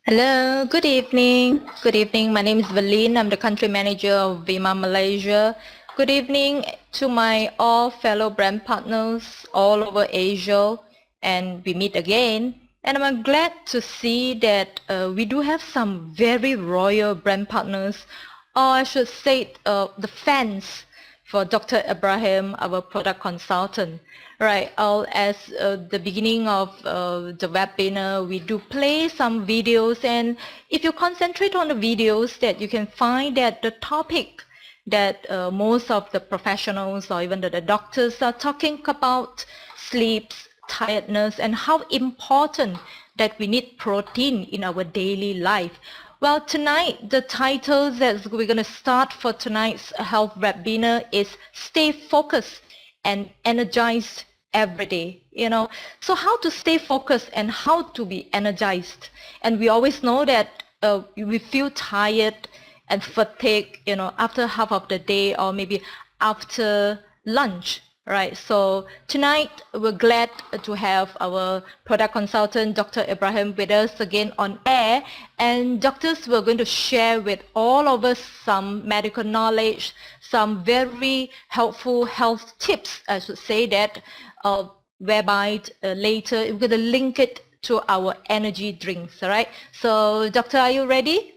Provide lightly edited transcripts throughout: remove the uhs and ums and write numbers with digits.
Hello, good evening. Good evening. My name is Valin. I'm the country manager of Vemma, Malaysia. Good evening to my all fellow brand partners all over Asia, and we meet again. And I'm glad to see that we do have some very royal brand partners, or I should say the fans for Dr. Ibrahim, our product consultant. Right, as the beginning of the webinar, we do play some videos, and if you concentrate on the videos, that you can find that the topic that most of the professionals or even the doctors are talking about sleep, tiredness, and how important that we need protein in our daily life. Well, tonight, the title that we're going to start for tonight's health webinar is Stay Focused and Energized Every Day. So how to stay focused and how to be energized. And we always know that we feel tired and fatigued, after half of the day or maybe after lunch. Right, so tonight we're glad to have our product consultant, Dr. Ibrahim, with us again on air. And doctors, we're going to share with all of us some medical knowledge, some very helpful health tips, I should say that, whereby later we're going to link it to our energy drinks, all right? So, Doctor, are you ready?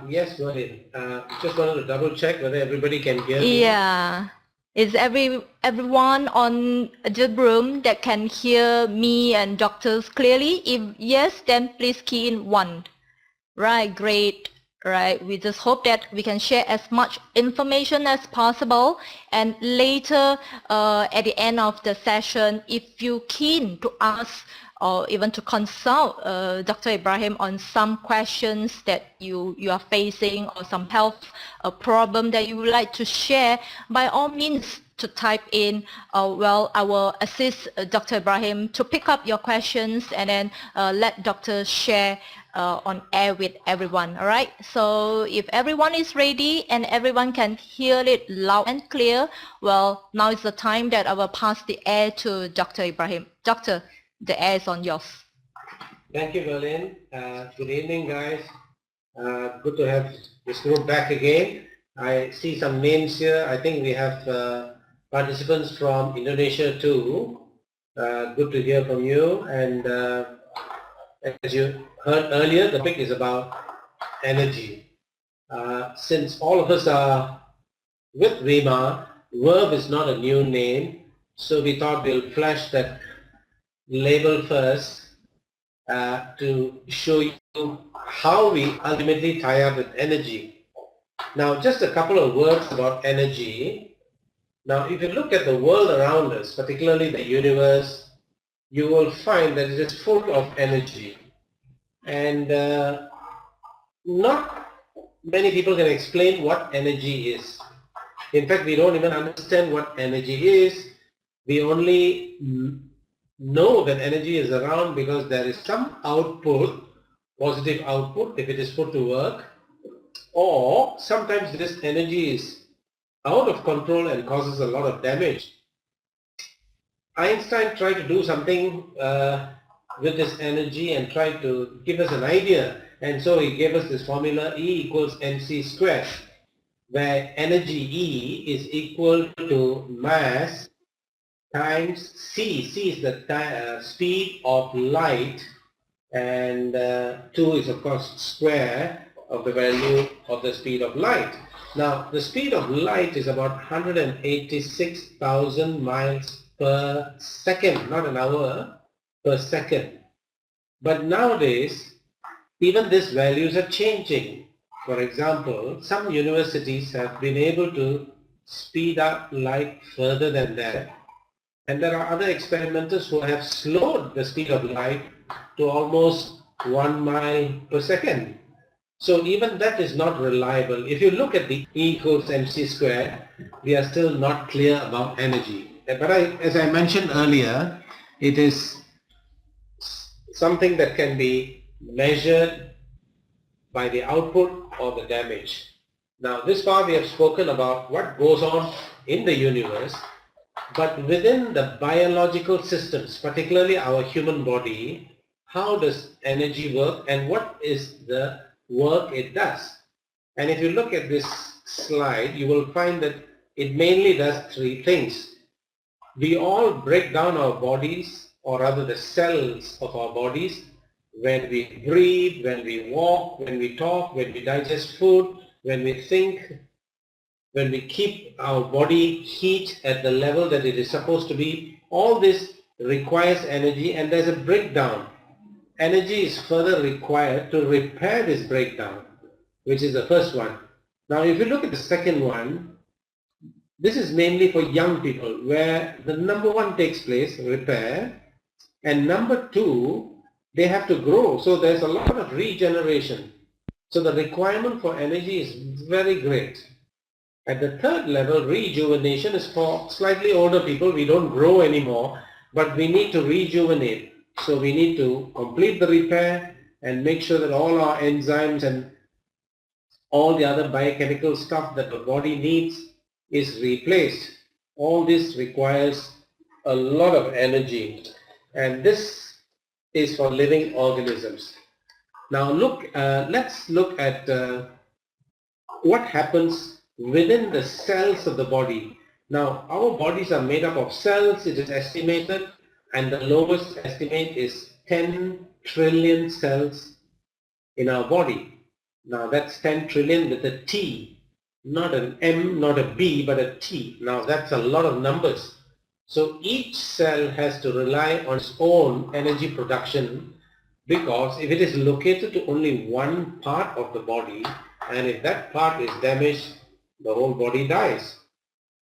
Yes, go ahead. Just wanted to double check whether everybody can hear me. Yeah. Is everyone on the room that can hear me and doctors clearly? If yes, then please key in 1. Right, great. Right, we just hope that we can share as much information as possible, and later at the end of the session, if you're keen to ask or even to consult Dr. Ibrahim on some questions that you are facing, or some health problem that you would like to share, by all means to type in. I will assist Dr. Ibrahim to pick up your questions and then let Dr. share on air with everyone. All right, so if everyone is ready and everyone can hear it loud and clear, well, now is the time that I will pass the air to Dr. Ibrahim. Doctor, the air is on yours. Thank you, Berlin. Good evening, guys. Good to have this group back again. I see some names here. I think we have participants from Indonesia too. Good to hear from you. And as you heard earlier, the topic is about energy. Since all of us are with Vemma, Verb is not a new name, so we thought we'll flash that label first to show you how we ultimately tie up with energy. Now, just a couple of words about energy. Now, if you look at the world around us, particularly the universe, you will find that it is full of energy. And not many people can explain what energy is. In fact, we don't even understand what energy is. We only know that energy is around because there is some output, positive output, if it is put to work, or sometimes this energy is out of control and causes a lot of damage. Einstein tried to do something with this energy and tried to give us an idea, and so he gave us this formula E equals mc squared, where energy E is equal to mass times c. C is the speed of light, and 2 is of course square of the value of the speed of light. Now the speed of light is about 186,000 miles per second, not an hour, per second. But nowadays even these values are changing. For example, some universities have been able to speed up light further than that. And there are other experimenters who have slowed the speed of light to almost 1 mile per second. So even that is not reliable. If you look at the E equals mc squared, we are still not clear about energy. But as I mentioned earlier, it is something that can be measured by the output or the damage. Now this far we have spoken about what goes on in the universe, but within the biological systems, particularly our human body, how does energy work and what is the work it does. And if you look at this slide, you will find that it mainly does three things. We all break down our bodies, or rather the cells of our bodies, when we breathe, when we walk, when we talk, when we digest food, when we think, when we keep our body heat at the level that it is supposed to be. All this requires energy, and there's a breakdown. Energy is further required to repair this breakdown, which is the first one. Now if you look at the second one, this is mainly for young people, where the number one takes place, repair, and number two, they have to grow. So there's a lot of regeneration. So the requirement for energy is very great. At the third level, rejuvenation is for slightly older people. We don't grow anymore, but we need to rejuvenate. So we need to complete the repair and make sure that all our enzymes and all the other biochemical stuff that the body needs is replaced. All this requires a lot of energy, and this is for living organisms. Now let's look at what happens within the cells of the body. Now our bodies are made up of cells, it is estimated, and the lowest estimate is 10 trillion cells in our body. Now that's 10 trillion with a T, not an M, not a B, but a T. Now that's a lot of numbers. So each cell has to rely on its own energy production, because if it is located to only one part of the body, and if that part is damaged, the whole body dies.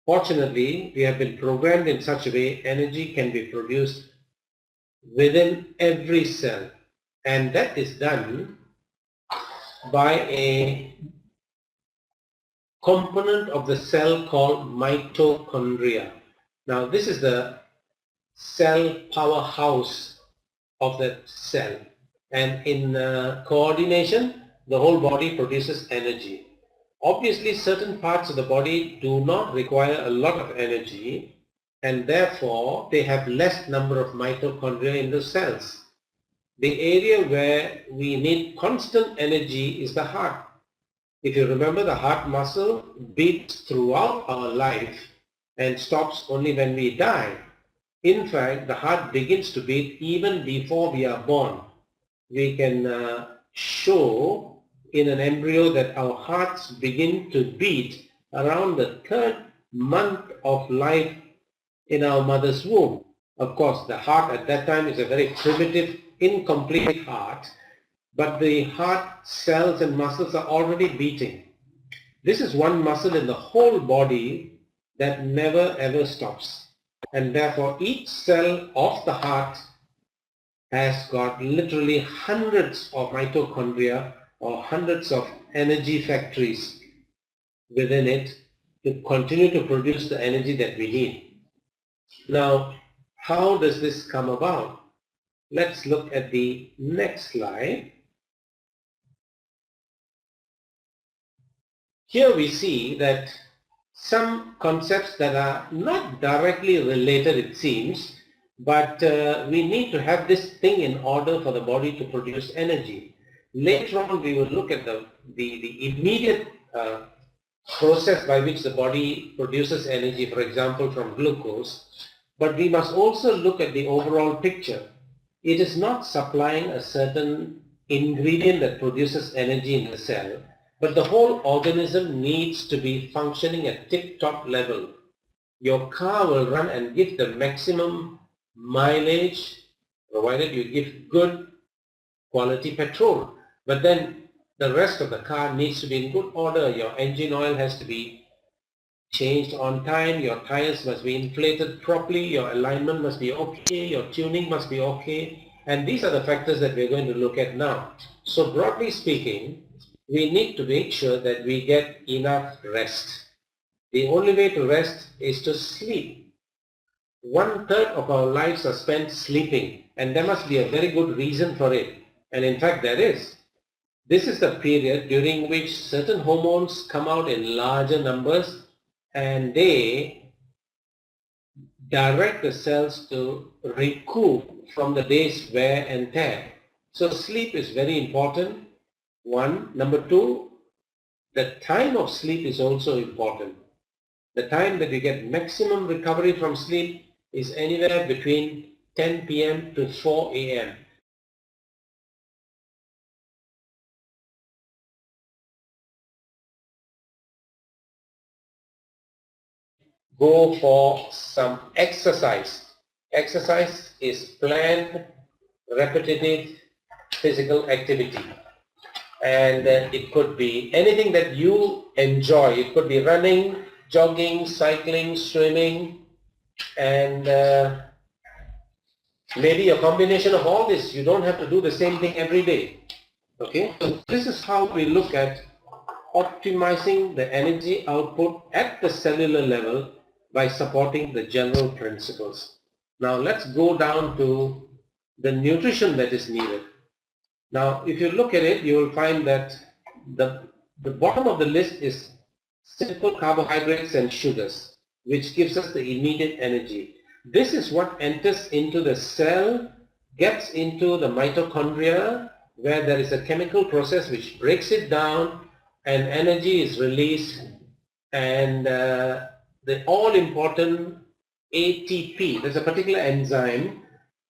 Fortunately, we have been programmed in such a way energy can be produced within every cell, and that is done by a component of the cell called mitochondria. Now this is the cell powerhouse of that cell, and in coordination the whole body produces energy. Obviously certain parts of the body do not require a lot of energy, and therefore they have less number of mitochondria in the cells. The area where we need constant energy is the heart. If you remember, the heart muscle beats throughout our life and stops only when we die. In fact, the heart begins to beat even before we are born. We can show in an embryo that our hearts begin to beat around the third month of life in our mother's womb. Of course, the heart at that time is a very primitive, incomplete heart, but the heart cells and muscles are already beating. This is one muscle in the whole body that never ever stops, and therefore each cell of the heart has got literally hundreds of mitochondria or hundreds of energy factories within it to continue to produce the energy that we need. Now, how does this come about? Let's look at the next slide. Here we see that some concepts that are not directly related, it seems, but we need to have this thing in order for the body to produce energy. Later on we will look at the immediate process by which the body produces energy, for example from glucose, but we must also look at the overall picture. It is not supplying a certain ingredient that produces energy in the cell, but the whole organism needs to be functioning at tip-top level. Your car will run and give the maximum mileage provided you give good quality petrol. But then the rest of the car needs to be in good order. Your engine oil has to be changed on time, your tires must be inflated properly, your alignment must be okay, your tuning must be okay, and these are the factors that we're going to look at now. So broadly speaking, we need to make sure that we get enough rest. The only way to rest is to sleep. 1/3 of our lives are spent sleeping, and there must be a very good reason for it. And in fact there is. This is the period during which certain hormones come out in larger numbers, and they direct the cells to recoup from the day's wear and tear. So sleep is very important, one. Number two, the time of sleep is also important. The time that you get maximum recovery from sleep is anywhere between 10 p.m. to 4 a.m. Go for some exercise. Exercise is planned, repetitive physical activity. And it could be anything that you enjoy. It could be running, jogging, cycling, swimming, and maybe a combination of all this. You don't have to do the same thing every day. Okay, so this is how we look at optimizing the energy output at the cellular level by supporting the general principles. Now let's go down to the nutrition that is needed. Now if you look at it, you will find that the bottom of the list is simple carbohydrates and sugars, which gives us the immediate energy. This is what enters into the cell, gets into the mitochondria, where there is a chemical process which breaks it down and energy is released, and the all-important ATP, there's a particular enzyme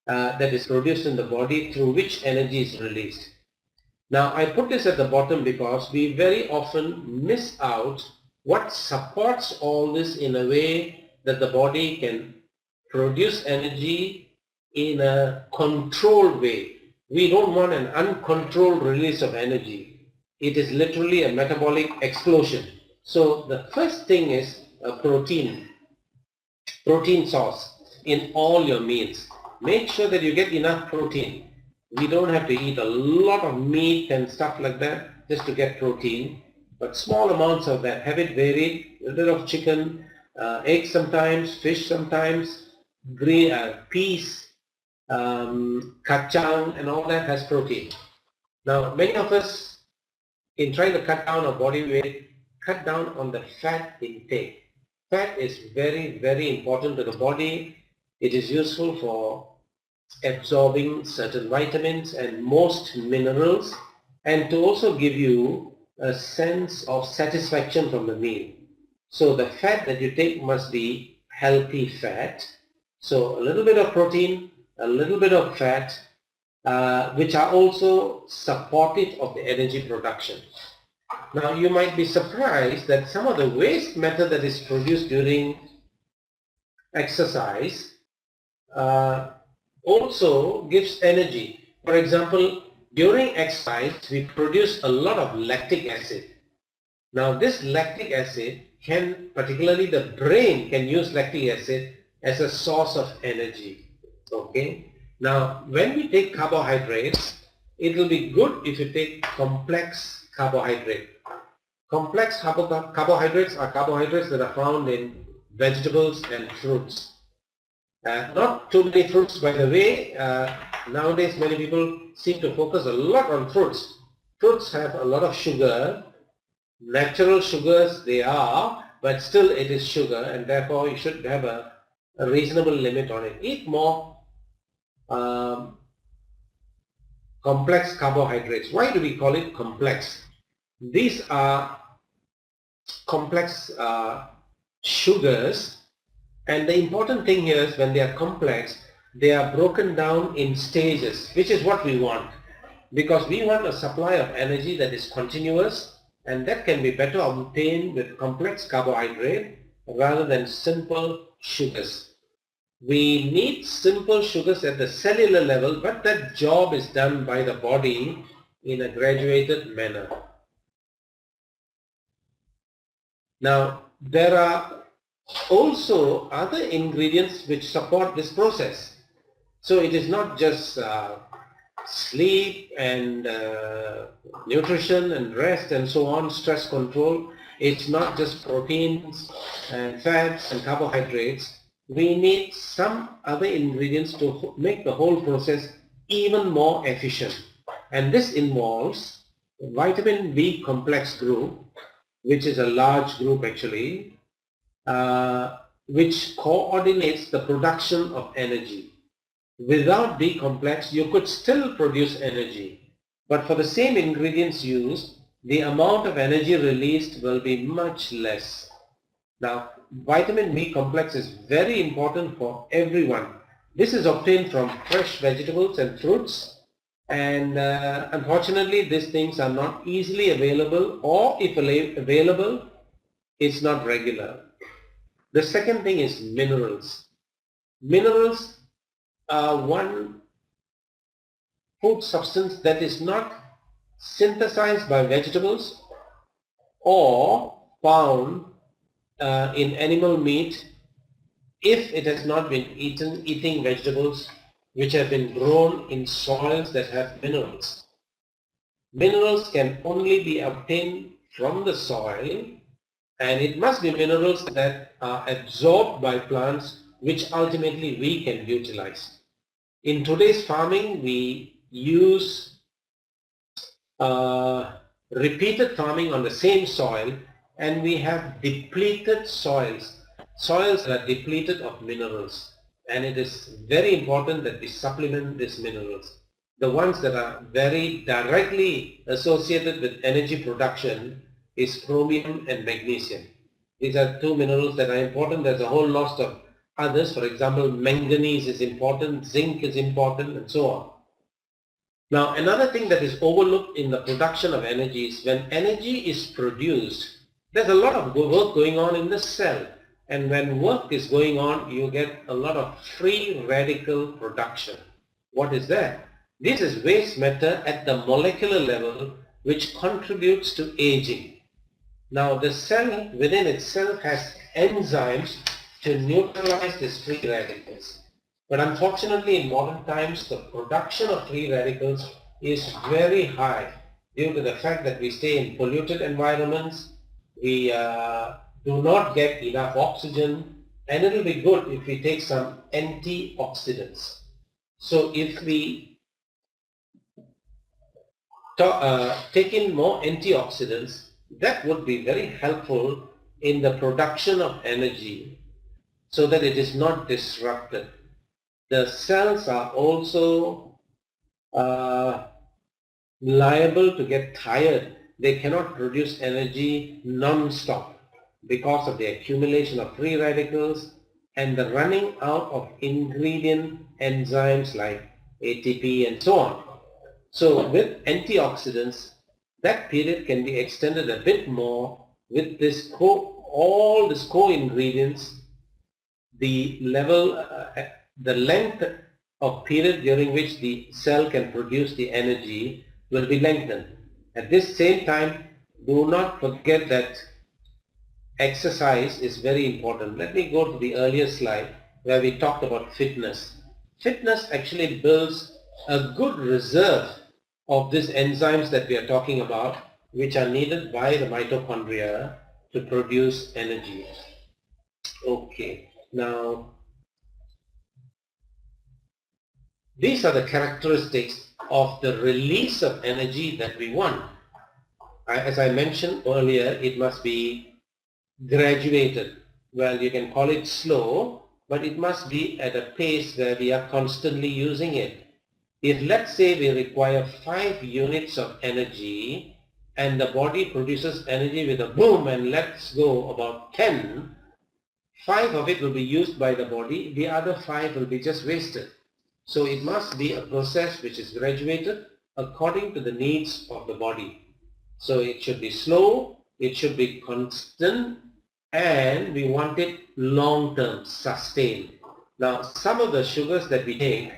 that is produced in the body through which energy is released. Now I put this at the bottom because we very often miss out what supports all this in a way that the body can produce energy in a controlled way. We don't want an uncontrolled release of energy. It is literally a metabolic explosion. So the first thing is a protein source in all your meals. Make sure that you get enough protein. We don't have to eat a lot of meat and stuff like that just to get protein, but small amounts of that. Have it varied, a little bit of chicken, eggs sometimes, fish sometimes, green peas, kacang, and all that has protein. Now many of us, in trying to cut down our body weight, cut down on the fat intake. Fat is very, very important to the body. It is useful for absorbing certain vitamins and most minerals, and to also give you a sense of satisfaction from the meal. So the fat that you take must be healthy fat. So a little bit of protein, a little bit of fat, which are also supportive of the energy production. Now you might be surprised that some of the waste matter that is produced during exercise also gives energy. For example, during exercise we produce a lot of lactic acid. Now this lactic acid can, particularly the brain can use lactic acid as a source of energy. Okay. Now when we take carbohydrates, it will be good if you take complex carbohydrate. Complex carbohydrates are carbohydrates that are found in vegetables and fruits. Not too many fruits, by the way. Nowadays many people seem to focus a lot on fruits. Fruits have a lot of sugar. Natural sugars they are, but still it is sugar, and therefore you should have a reasonable limit on it. Eat more complex carbohydrates. Why do we call it complex? These are complex sugars, and the important thing here is when they are complex, they are broken down in stages, which is what we want, because we want a supply of energy that is continuous, and that can be better obtained with complex carbohydrate rather than simple sugars. We need simple sugars at the cellular level, but that job is done by the body in a graduated manner. Now, there are also other ingredients which support this process. So it is not just sleep and nutrition and rest and so on, stress control. It's not just proteins and fats and carbohydrates. We need some other ingredients to make the whole process even more efficient. And this involves vitamin B complex group, which is a large group actually, which coordinates the production of energy. Without B complex, you could still produce energy, but for the same ingredients used, the amount of energy released will be much less. Now, vitamin B complex is very important for everyone. This is obtained from fresh vegetables and fruits, and unfortunately these things are not easily available, or if available, it's not regular. The second thing is minerals. Minerals are one food substance that is not synthesized by vegetables or found in animal meat if it has not been eating vegetables which have been grown in soils that have minerals. Minerals can only be obtained from the soil, and it must be minerals that are absorbed by plants which ultimately we can utilize. In today's farming, we use repeated farming on the same soil, and we have depleted soils that are depleted of minerals, and it is very important that we supplement these minerals. The ones that are very directly associated with energy production is chromium and magnesium. These are two minerals that are important. There's a whole lot of others. For example, manganese is important, zinc is important, and so on. Now, another thing that is overlooked in the production of energy is when energy is produced, there's a lot of work going on in the cell. And when work is going on, you get a lot of free radical production. What is that? This is waste matter at the molecular level, which contributes to aging. Now, the cell within itself has enzymes to neutralize these free radicals. But unfortunately, in modern times, the production of free radicals is very high due to the fact that we stay in polluted environments, we do not get enough oxygen, and it will be good if we take some antioxidants. So if we take in more antioxidants, that would be very helpful in the production of energy so that it is not disrupted. The cells are also liable to get tired. They cannot produce energy non-stop because of the accumulation of free radicals and the running out of ingredient enzymes like ATP and so on. So with antioxidants, that period can be extended a bit more with this all these co-ingredients. The level, the length of period during which the cell can produce the energy will be lengthened. At this same time, do not forget that exercise is very important. Let me go to the earlier slide where we talked about fitness. Fitness actually builds a good reserve of these enzymes that we are talking about, which are needed by the mitochondria to produce energy. Okay, now these are the characteristics of the release of energy that we want. As I mentioned earlier, it must be graduated. Well, you can call it slow, but it must be at a pace where we are constantly using it. If let's say we require 5 units of energy and the body produces energy with a boom and lets go about 10, 5 of it will be used by the body, the other 5 will be just wasted. So it must be a process which is graduated according to the needs of the body. So it should be slow, it should be constant, and we want it long-term, sustained. Now, some of the sugars that we take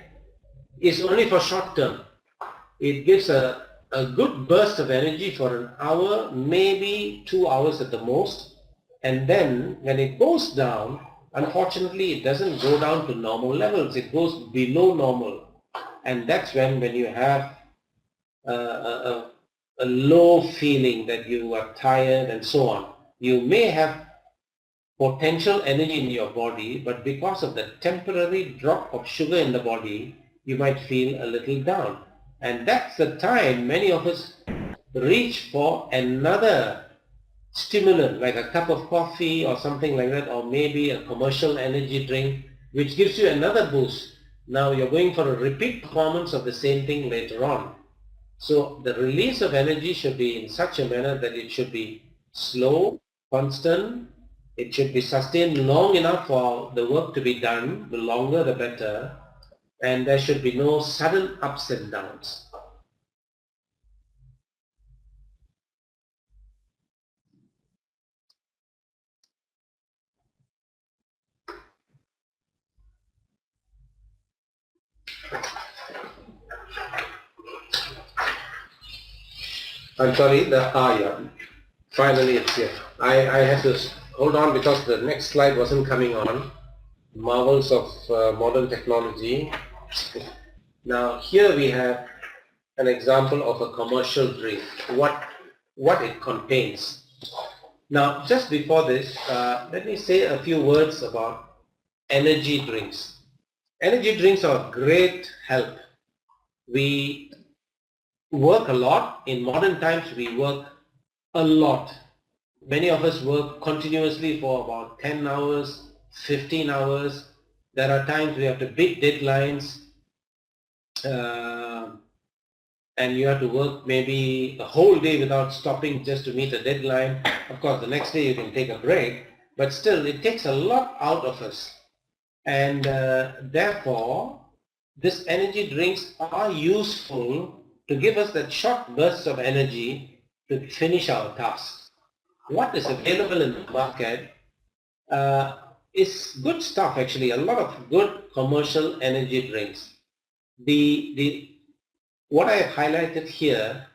is only for short-term. It gives a good burst of energy for an hour, maybe 2 hours at the most, and then when it goes down, unfortunately, it doesn't go down to normal levels. It goes below normal. And that's when you have a low feeling that you are tired and so on. You may have potential energy in your body, but because of the temporary drop of sugar in the body, you might feel a little down. And that's the time many of us reach for another stimulant like a cup of coffee or something like that, or maybe a commercial energy drink which gives you another boost. Now you're going for a repeat performance of the same thing later on. So the release of energy should be in such a manner that it should be slow, constant, it should be sustained long enough for the work to be done, the longer the better, and there should be no sudden ups and downs. I'm sorry, yeah, finally it's here. I had to hold on because the next slide wasn't coming on. Marvels of modern technology. Now here we have an example of a commercial drink, what it contains. Now just before this, let me say a few words about energy drinks. Energy drinks are great help. We work a lot. In modern times we work a lot. Many of us work continuously for about 10 hours, 15 hours. There are times we have to beat deadlines, and you have to work maybe a whole day without stopping just to meet a deadline. Of course, the next day you can take a break, but still it takes a lot out of us. And therefore, these energy drinks are useful to give us that short bursts of energy to finish our tasks. What is available in the market is good stuff actually, a lot of good commercial energy drinks. What I have highlighted here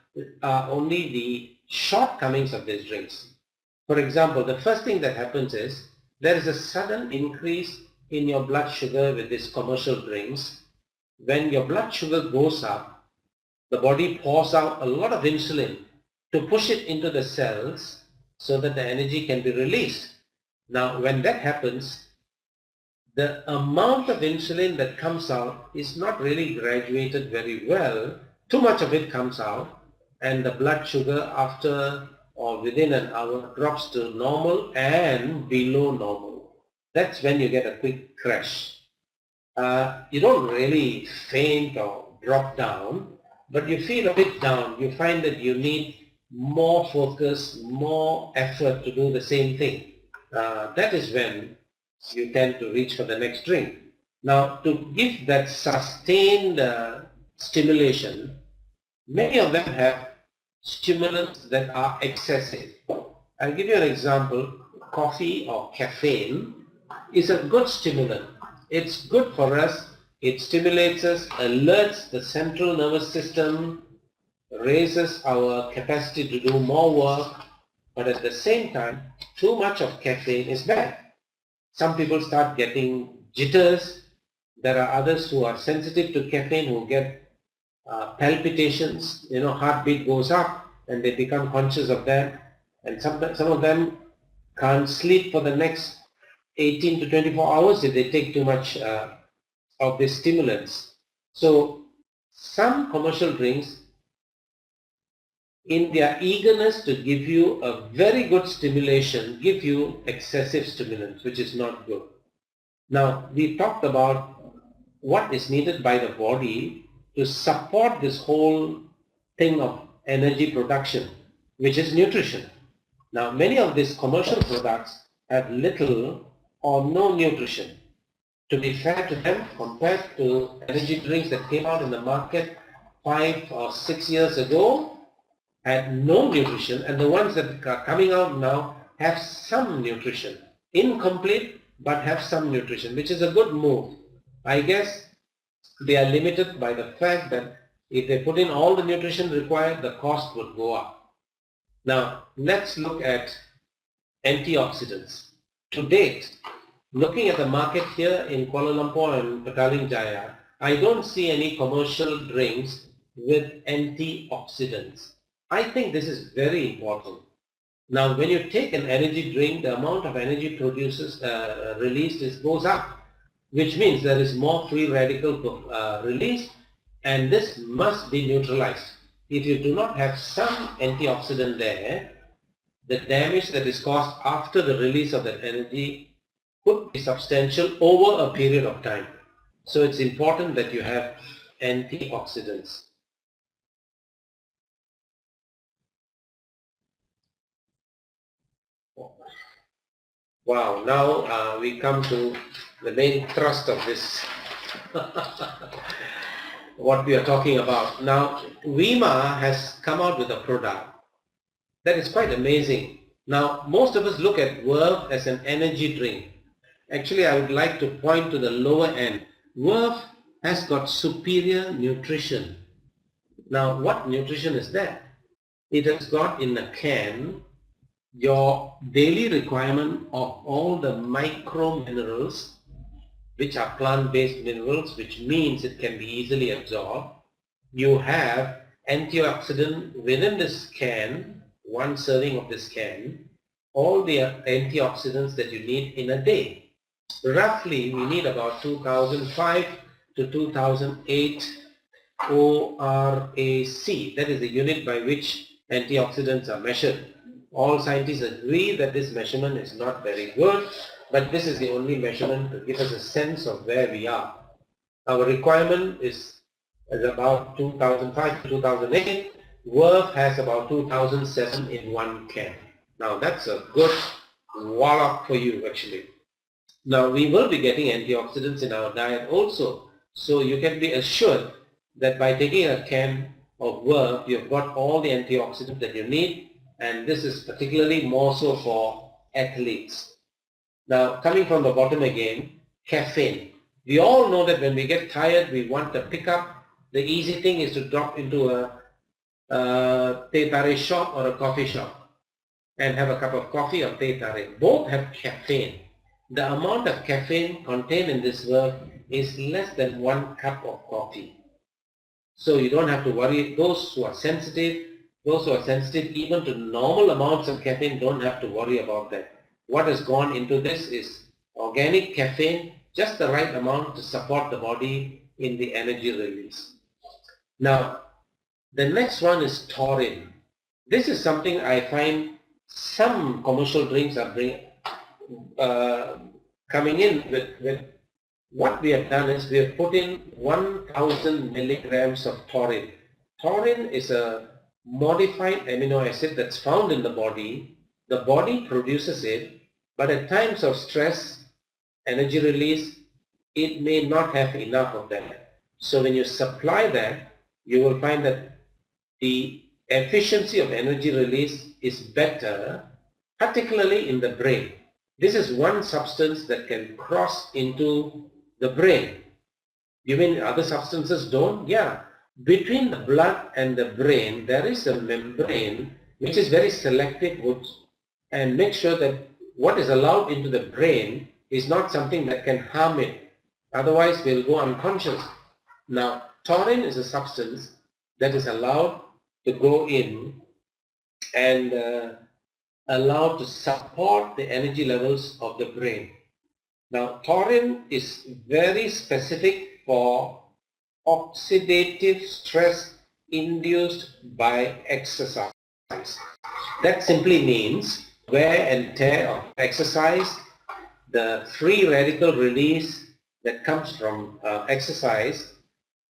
are only the shortcomings of these drinks. For example, the first thing that happens is there is a sudden increase in your blood sugar with these commercial drinks. When your blood sugar goes up, the body pours out a lot of insulin to push it into the cells so that the energy can be released. Now, when that happens, the amount of insulin that comes out is not really graduated very well. Too much of it comes out, and the blood sugar after or within an hour drops to normal and below normal. That's when you get a quick crash. You don't really faint or drop down, but you feel a bit down. You find that you need more focus, more effort to do the same thing. That is when you tend to reach for the next drink. Now, to give that sustained stimulation, many of them have stimulants that are excessive. I'll give you an example. Coffee or caffeine is a good stimulant. It's good for us. It stimulates us, alerts the central nervous system, raises our capacity to do more work, but at the same time, too much of caffeine is bad. Some people start getting jitters. There are others who are sensitive to caffeine who get palpitations, heartbeat goes up and they become conscious of that. And some of them can't sleep for the next 18 to 24 hours if they take too much of these stimulants. So some commercial drinks, in their eagerness to give you a very good stimulation, give you excessive stimulants, which is not good. Now, we talked about what is needed by the body to support this whole thing of energy production, which is nutrition. Now, many of these commercial products have little or no nutrition. To be fair to them, compared to energy drinks that came out in the market 5 or 6 years ago, had no nutrition, and the ones that are coming out now have some nutrition. Incomplete, but have some nutrition, which is a good move. I guess they are limited by the fact that if they put in all the nutrition required, the cost would go up. Now, let's look at antioxidants. To date, looking at the market here in Kuala Lumpur and Petaling Jaya, I don't see any commercial drinks with antioxidants. I think this is very important. Now, when you take an energy drink, the amount of energy released goes up, which means there is more free radical released, and this must be neutralized. If you do not have some antioxidant there, the damage that is caused after the release of that energy could be substantial over a period of time. So it's important that you have antioxidants. Wow, now we come to the main thrust of this, what we are talking about. Now, Vemma has come out with a product that is quite amazing. Now, most of us look at Verve as an energy drink. Actually, I would like to point to the lower end. Verve has got superior nutrition. Now, what nutrition is that? It has got in a can your daily requirement of all the micro minerals, which are plant-based minerals, which means it can be easily absorbed. You have antioxidant within this can, one serving of this can, all the antioxidants that you need in a day. Roughly, we need about 2005 to 2008 ORAC. That is the unit by which antioxidants are measured. All scientists agree that this measurement is not very good, but this is the only measurement to give us a sense of where we are. Our requirement is about 2005 to 2008. Verve has about 2007 in one can. Now that's a good wallop for you actually. Now we will be getting antioxidants in our diet also. So you can be assured that by taking a can of Verve, you've got all the antioxidants that you need, and this is particularly more so for athletes. Now coming from the bottom again, caffeine. We all know that when we get tired, we want to pick up. The easy thing is to drop into a teh tarik shop or a coffee shop and have a cup of coffee or teh tarik. Both have caffeine. The amount of caffeine contained in this Verve is less than 1 cup of coffee. So you don't have to worry. Those who are sensitive even to normal amounts of caffeine don't have to worry about that. What has gone into this is organic caffeine, just the right amount to support the body in the energy release. Now, the next one is taurine. This is something I find some commercial drinks are coming in with. What we have done is we have put in 1000 milligrams of taurine. Taurine is a modified amino acid that's found in the body. The body produces it, but at times of stress, energy release, it may not have enough of that. So when you supply that, you will find that the efficiency of energy release is better, particularly in the brain. This is one substance that can cross into the brain. You mean other substances don't? Yeah. Between the blood and the brain, there is a membrane which is very selective and make sure that what is allowed into the brain is not something that can harm it. Otherwise, we'll go unconscious. Now, taurine is a substance that is allowed to go in and allowed to support the energy levels of the brain. Now, taurine is very specific for oxidative stress induced by exercise. That simply means wear and tear of exercise, the free radical release that comes from exercise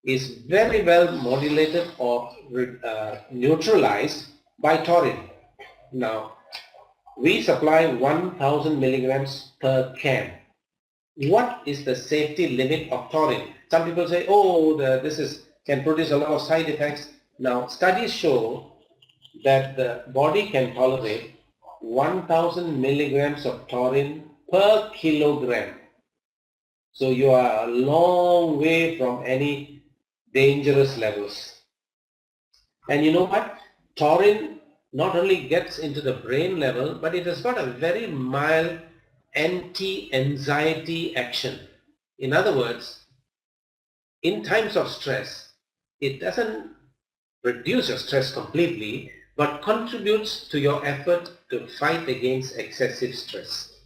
is very well modulated or neutralized by taurine. Now, we supply 1000 milligrams per can. What is the safety limit of taurine? Some people say, oh, this can produce a lot of side effects. Now, studies show that the body can tolerate 1000 milligrams of taurine per kilogram. So you are a long way from any dangerous levels. And you know what? Taurine not only gets into the brain level, but it has got a very mild anti-anxiety action. In other words, in times of stress, it doesn't reduce your stress completely, but contributes to your effort to fight against excessive stress.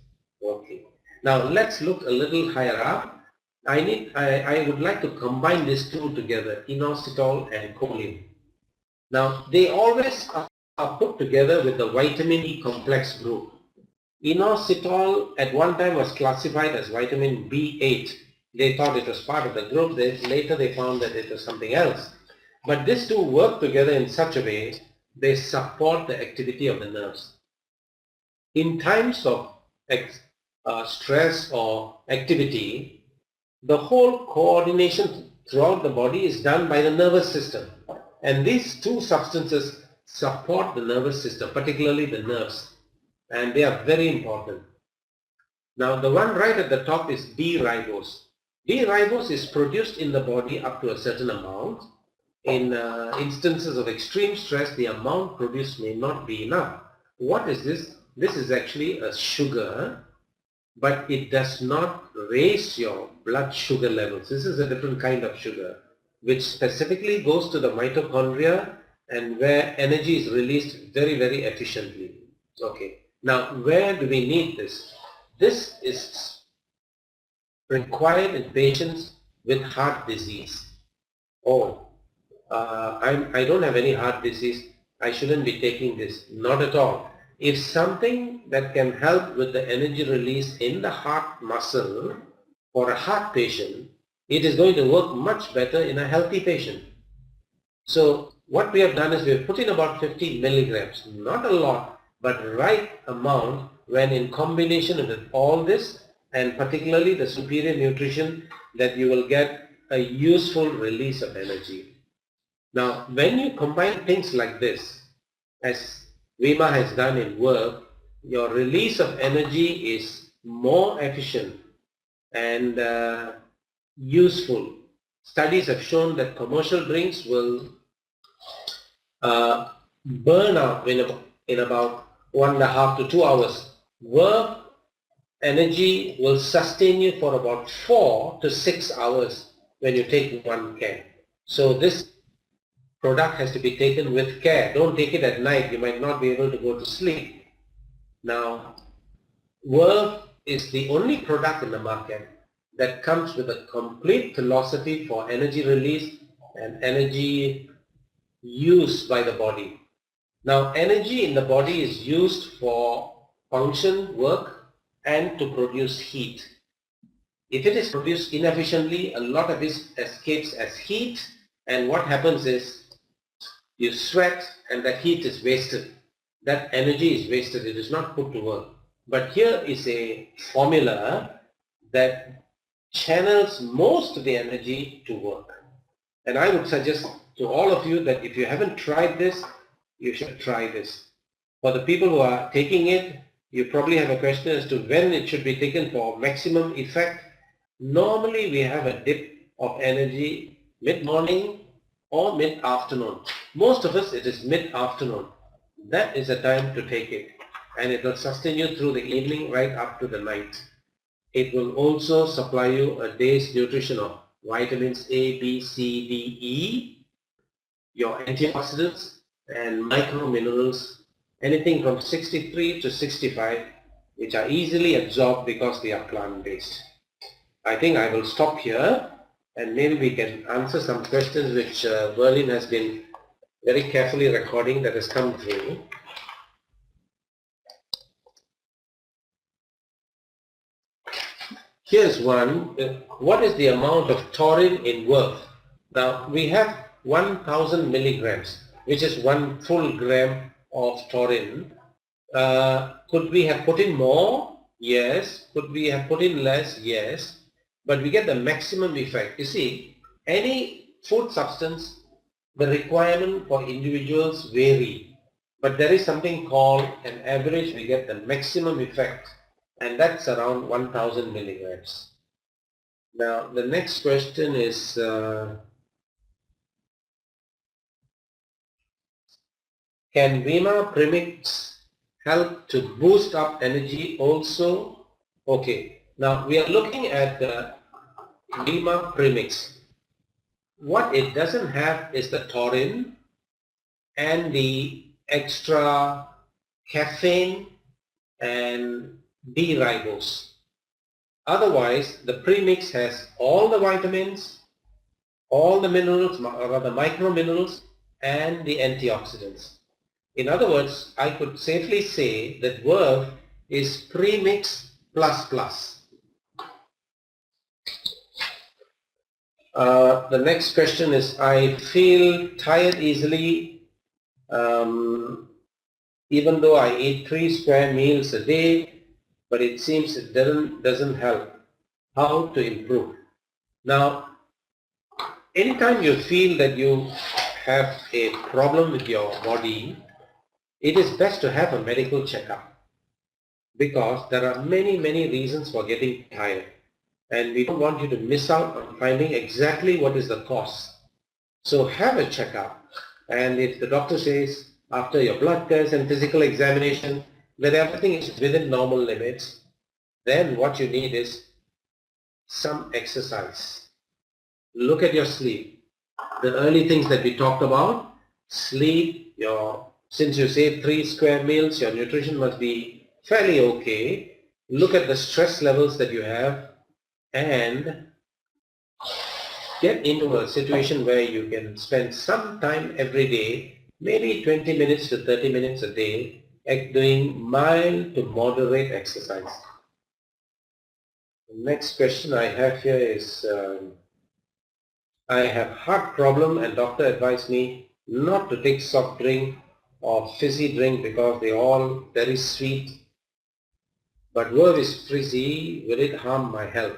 Okay. Now let's look a little higher up. I would like to combine these two together, inositol and choline. Now they always are are put together with the vitamin E complex group. Inositol at one time was classified as vitamin B8. They thought it was part of the group. Later they found that it was something else. But these two work together in such a way they support the activity of the nerves. In times of stress or activity, the whole coordination throughout the body is done by the nervous system. And these two substances support the nervous system, particularly the nerves. And they are very important. Now the one right at the top is D-ribose. D-ribose is produced in the body up to a certain amount. In instances of extreme stress, the amount produced may not be enough. What is this? This is actually a sugar, but it does not raise your blood sugar levels. This is a different kind of sugar, which specifically goes to the mitochondria and where energy is released very, very efficiently. Okay. Now, where do we need this? This is required in patients with heart disease. I don't have any heart disease, I shouldn't be taking this. Not at all. If something that can help with the energy release in the heart muscle for a heart patient, it is going to work much better in a healthy patient. So what we have done is we have put in about 50 milligrams, not a lot, but right amount when in combination with all this and particularly the superior nutrition, that you will get a useful release of energy. Now, when you combine things like this, as Vemma has done in work, your release of energy is more efficient and useful. Studies have shown that commercial drinks will burn out in about 1.5 to 2 hours. Work energy will sustain you for about 4 to 6 hours when you take one can. So this product has to be taken with care. Don't take it at night. You might not be able to go to sleep. Now, Verve is the only product in the market that comes with a complete philosophy for energy release and energy use by the body. Now, energy in the body is used for function, work, and to produce heat. If it is produced inefficiently, a lot of it escapes as heat, and what happens is you sweat and the heat is wasted. That energy is wasted. It is not put to work. But here is a formula that channels most of the energy to work. And I would suggest to all of you that if you haven't tried this, you should try this. For the people who are taking it, you probably have a question as to when it should be taken for maximum effect. Normally we have a dip of energy mid-morning or mid-afternoon. Most of us, it is mid-afternoon. That is the time to take it, and it will sustain you through the evening right up to the night. It will also supply you a day's nutrition of vitamins A, B, C, D, E, your antioxidants and micro minerals, anything from 63 to 65, which are easily absorbed because they are plant-based. I think I will stop here, and maybe we can answer some questions which Berlin has been very carefully recording that has come through. Here's one. What is the amount of taurine in Verve? Now we have 1000 milligrams, which is 1 full gram of taurine. Could we have put in more? Yes. Could we have put in less? Yes. But we get the maximum effect. You see, any food substance, the requirement for individuals vary. But there is something called an average. We get the maximum effect, and that's around 1000 milligrams. Now, the next question is, can Vemma premix help to boost up energy also? Okay, now we are looking at the Vemma premix. What it doesn't have is the taurine and the extra caffeine and D-ribose. Otherwise, the premix has all the vitamins, all the minerals, or rather micro minerals, and the antioxidants. In other words, I could safely say that verb is premix plus plus. The next question is, I feel tired easily even though I eat 3 square meals a day, but it seems it doesn't help. How to improve? Now, anytime you feel that you have a problem with your body, it is best to have a medical checkup, because there are many reasons for getting tired, and we don't want you to miss out on finding exactly what is the cause. So have a checkup, and if the doctor says after your blood test and physical examination that everything is within normal limits, then what you need is some exercise. Look at your sleep. The early things that we talked about, sleep, since you say 3 square meals, your nutrition must be fairly okay. Look at the stress levels that you have and get into a situation where you can spend some time every day, maybe 20 minutes to 30 minutes a day, doing mild to moderate exercise. The next question I have here is, I have heart problem and doctor advised me not to take soft drink or fizzy drink because they're all very sweet. But verb is frizzy, will it harm my health?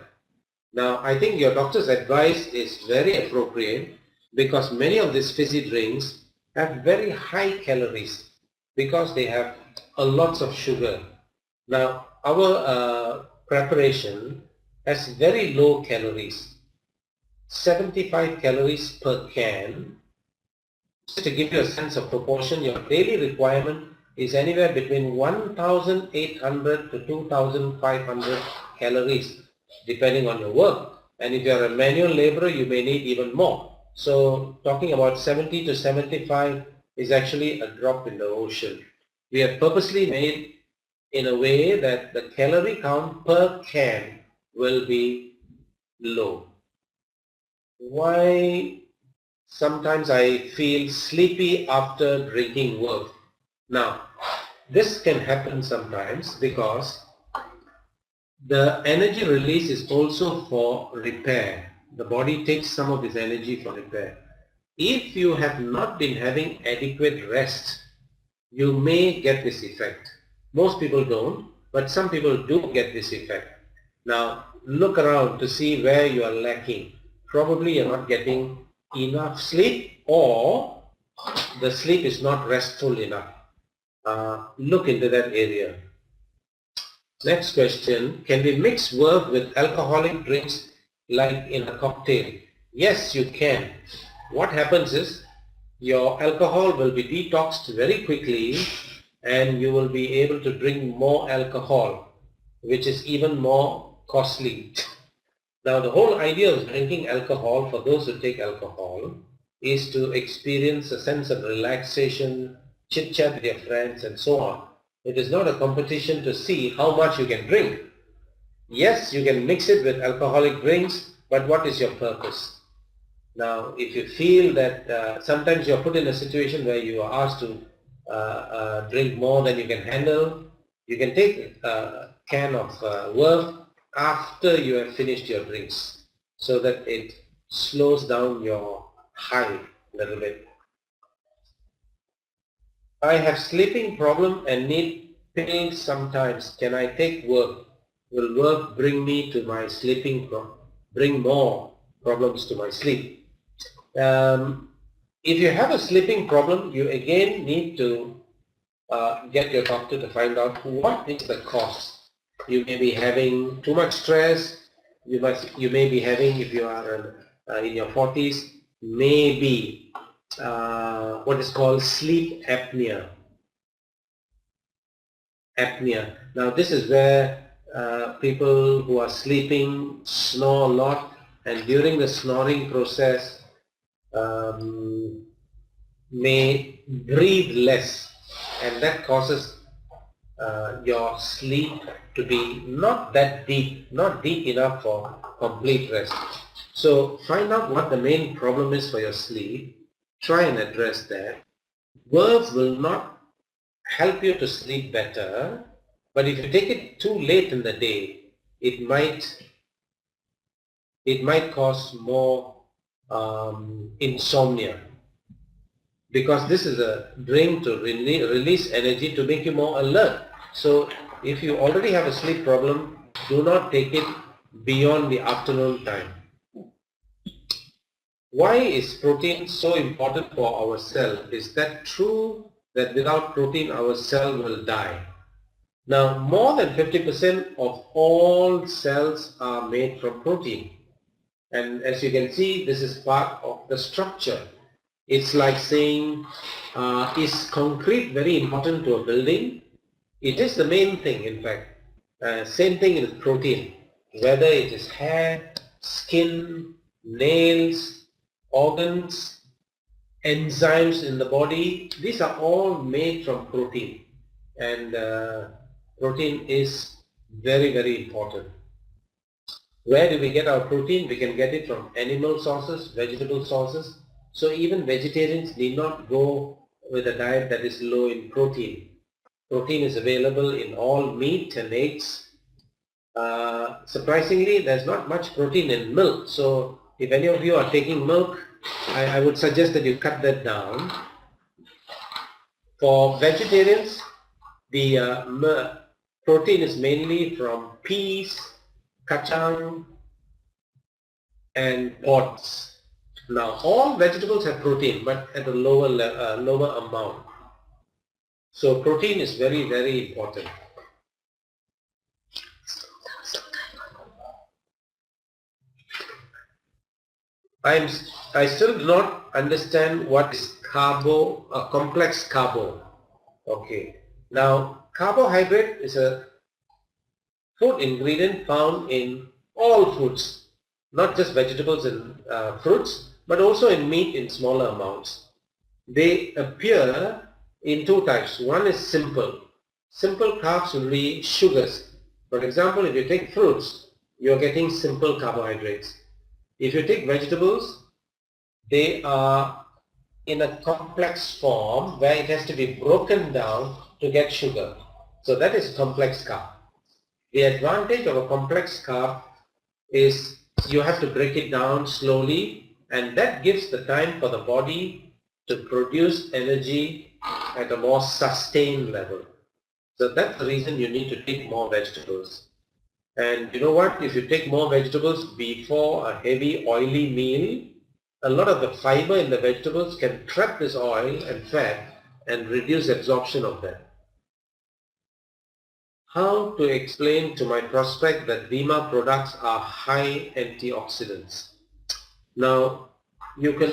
Now, I think your doctor's advice is very appropriate, because many of these fizzy drinks have very high calories because they have a lot of sugar. Now, our preparation has very low calories, 75 calories per can. Just to give you a sense of proportion, your daily requirement is anywhere between 1,800 to 2,500 calories, depending on your work. And if you are a manual laborer, you may need even more. So talking about 70 to 75 is actually a drop in the ocean. We have purposely made in a way that the calorie count per can will be low. Why sometimes I feel sleepy after drinking verb? Now, this can happen sometimes because the energy release is also for repair. The body takes some of this energy for repair. If you have not been having adequate rest, you may get this effect. Most people don't, but some people do get this effect. Now, look around to see where you are lacking. Probably you're not getting enough sleep, or the sleep is not restful enough. Look into that area. Next question, can we mix verb with alcoholic drinks like in a cocktail? Yes, you can. What happens is your alcohol will be detoxed very quickly and you will be able to drink more alcohol, which is even more costly. Now, the whole idea of drinking alcohol for those who take alcohol is to experience a sense of relaxation, chit-chat with your friends and so on. It is not a competition to see how much you can drink. Yes, you can mix it with alcoholic drinks, but what is your purpose? Now, if you feel that sometimes you're put in a situation where you are asked to drink more than you can handle, you can take a can of verb after you have finished your drinks, so that it slows down your high a little bit. I have sleeping problem and need pills sometimes. Can I take work? Will work bring me to my sleeping bring more problems to my sleep? If you have a sleeping problem, you again need to get your doctor to find out what is the cause. You may be having too much stress. You may be having, if you are in your 40s, maybe what is called sleep apnea. Now this is where people who are sleeping snore a lot, and during the snoring process may breathe less, and that causes your sleep to be not that deep, not deep enough for complete rest. So find out what the main problem is for your sleep, try and address that. Verbs will not help you to sleep better, but if you take it too late in the day, it might cause more insomnia, because this is a drink to release energy to make you more alert. So if you already have a sleep problem, do not take it beyond the afternoon time. Why is protein so important for our cell? Is that true that without protein our cell will die? Now, more than 50% of all cells are made from protein. And as you can see, this is part of the structure. It's like saying, is concrete very important to a building? It is the main thing, in fact. Same thing with protein. Whether it is hair, skin, nails, organs, enzymes in the body, these are all made from protein. And protein is very, very important. Where do we get our protein? We can get it from animal sources, vegetable sources. So even vegetarians need not go with a diet that is low in protein. Protein is available in all meat and eggs. Surprisingly, there's not much protein in milk. So if any of you are taking milk, I would suggest that you cut that down. For vegetarians, the protein is mainly from peas, kacang, and pods. Now, all vegetables have protein, but at a lower amount. So protein is very, very important. I still do not understand what is complex carbo. Okay. Now, carbohydrate is a food ingredient found in all foods, not just vegetables and fruits, but also in meat in smaller amounts. They appear in two types. One is simple. Simple carbs will be sugars. For example, if you take fruits, you're getting simple carbohydrates. If you take vegetables, they are in a complex form where it has to be broken down to get sugar. So that is complex carb. The advantage of a complex carb is you have to break it down slowly, and that gives the time for the body to produce energy at a more sustained level. So that's the reason you need to take more vegetables. And you know what? If you take more vegetables before a heavy oily meal, a lot of the fiber in the vegetables can trap this oil and fat and reduce absorption of that. How to explain to my prospect that Vemma products are high antioxidants? Now, you can,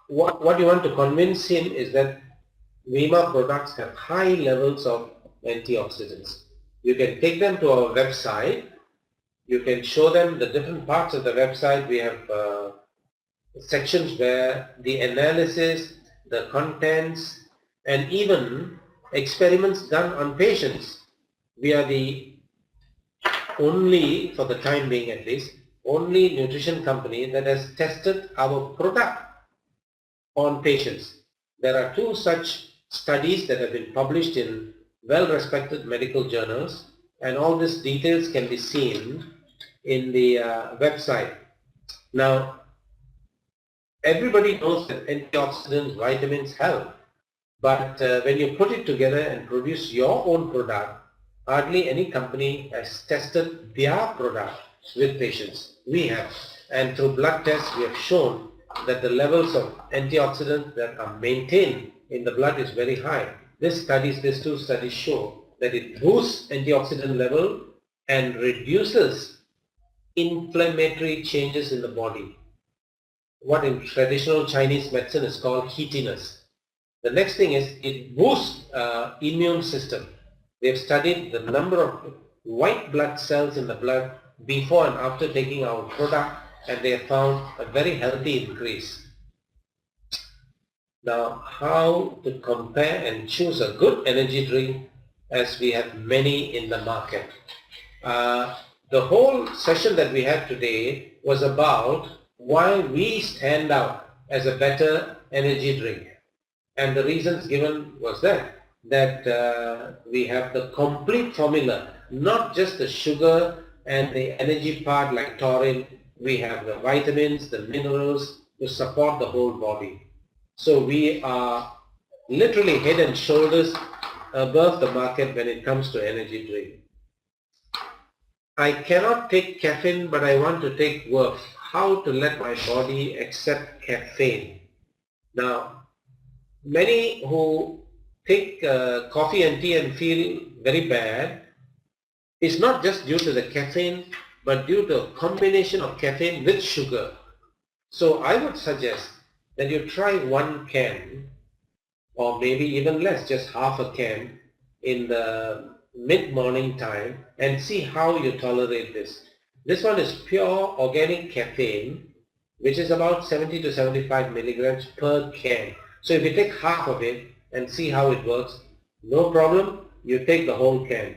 what you want to convince him is that Vemma products have high levels of antioxidants. You can take them to our website. You can show them the different parts of the website. We have sections where the analysis, the contents, and even experiments done on patients. We are the only, for the time being at least, only nutrition company that has tested our product on patients. There are 2 such studies that have been published in well-respected medical journals, and all these details can be seen in the website. Now, everybody knows that antioxidants, vitamins help, but when you put it together and produce your own product, hardly any company has tested their product with patients. We have, and through blood tests we have shown that the levels of antioxidants that are maintained in the blood is very high. These 2 studies show that it boosts antioxidant level and reduces inflammatory changes in the body, what in traditional Chinese medicine is called heatiness. The next thing is it boosts immune system. They've studied the number of white blood cells in the blood before and after taking our product, and they have found a very healthy increase. Now, how to compare and choose a good energy drink, as we have many in the market. The whole session that we had today was about why we stand out as a better energy drink. And the reasons given was that that we have the complete formula, not just the sugar and the energy part like taurine. We have the vitamins, the minerals to support the whole body. So we are literally head and shoulders above the market when it comes to energy drink. I cannot take caffeine, but I want to take worth. How to let my body accept caffeine? Now, many who take coffee and tea and feel very bad, it's not just due to the caffeine, but due to a combination of caffeine with sugar. So I would suggest that you try 1 can, or maybe even less, just half a can in the mid-morning time, and see how you tolerate this. This one is pure organic caffeine, which is about 70 to 75 milligrams per can. So if you take half of it and see how it works, no problem, you take the whole can.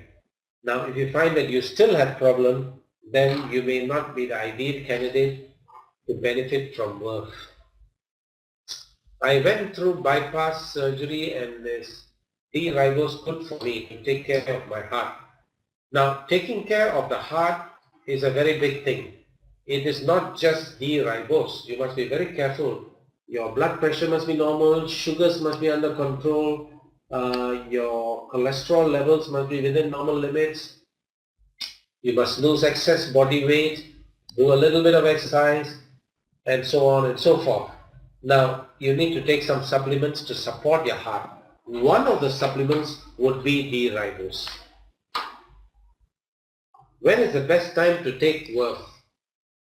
Now if you find that you still have problem, then you may not be the ideal candidate to benefit from worth. I went through bypass surgery and this D-ribose good for me to take care of my heart. Now, taking care of the heart is a very big thing. It is not just D-ribose. You must be very careful. Your blood pressure must be normal, sugars must be under control, your cholesterol levels must be within normal limits. You must lose excess body weight, do a little bit of exercise, and so on and so forth. Now, you need to take some supplements to support your heart. One of the supplements would be D-ribose. When is the best time to take worth?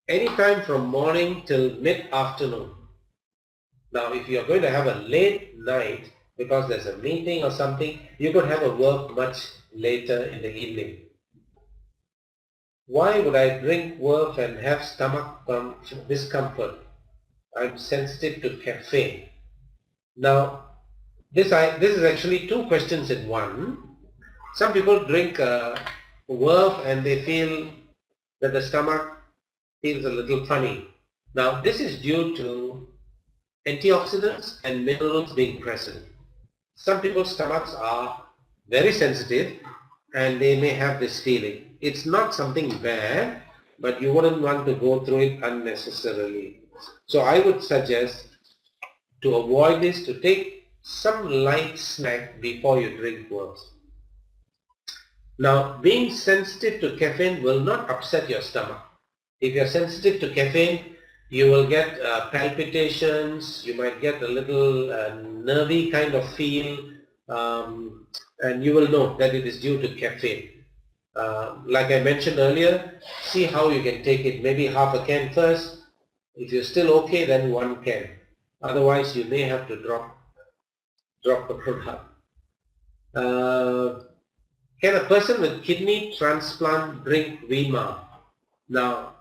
Anytime from morning till mid-afternoon. Now, if you're going to have a late night because there's a meeting or something, you could have a work much later in the evening. Why would I drink worth and have stomach discomfort? I'm sensitive to caffeine. Now, this is actually 2 questions in one. Some people drink worth and they feel that the stomach feels a little funny. Now, this is due to antioxidants and minerals being present. Some people's stomachs are very sensitive and they may have this feeling. It's not something bad, but you wouldn't want to go through it unnecessarily. So I would suggest to avoid this, to take some light snack before you drink worth. Now, being sensitive to caffeine will not upset your stomach. If you're sensitive to caffeine, you will get palpitations, you might get a little nervy kind of feel, and you will know that it is due to caffeine. Like I mentioned earlier, see how you can take it, maybe half a can first. If you're still okay, then 1 can. Otherwise, you may have to drop the product. Can a person with kidney transplant drink Vemma? Now,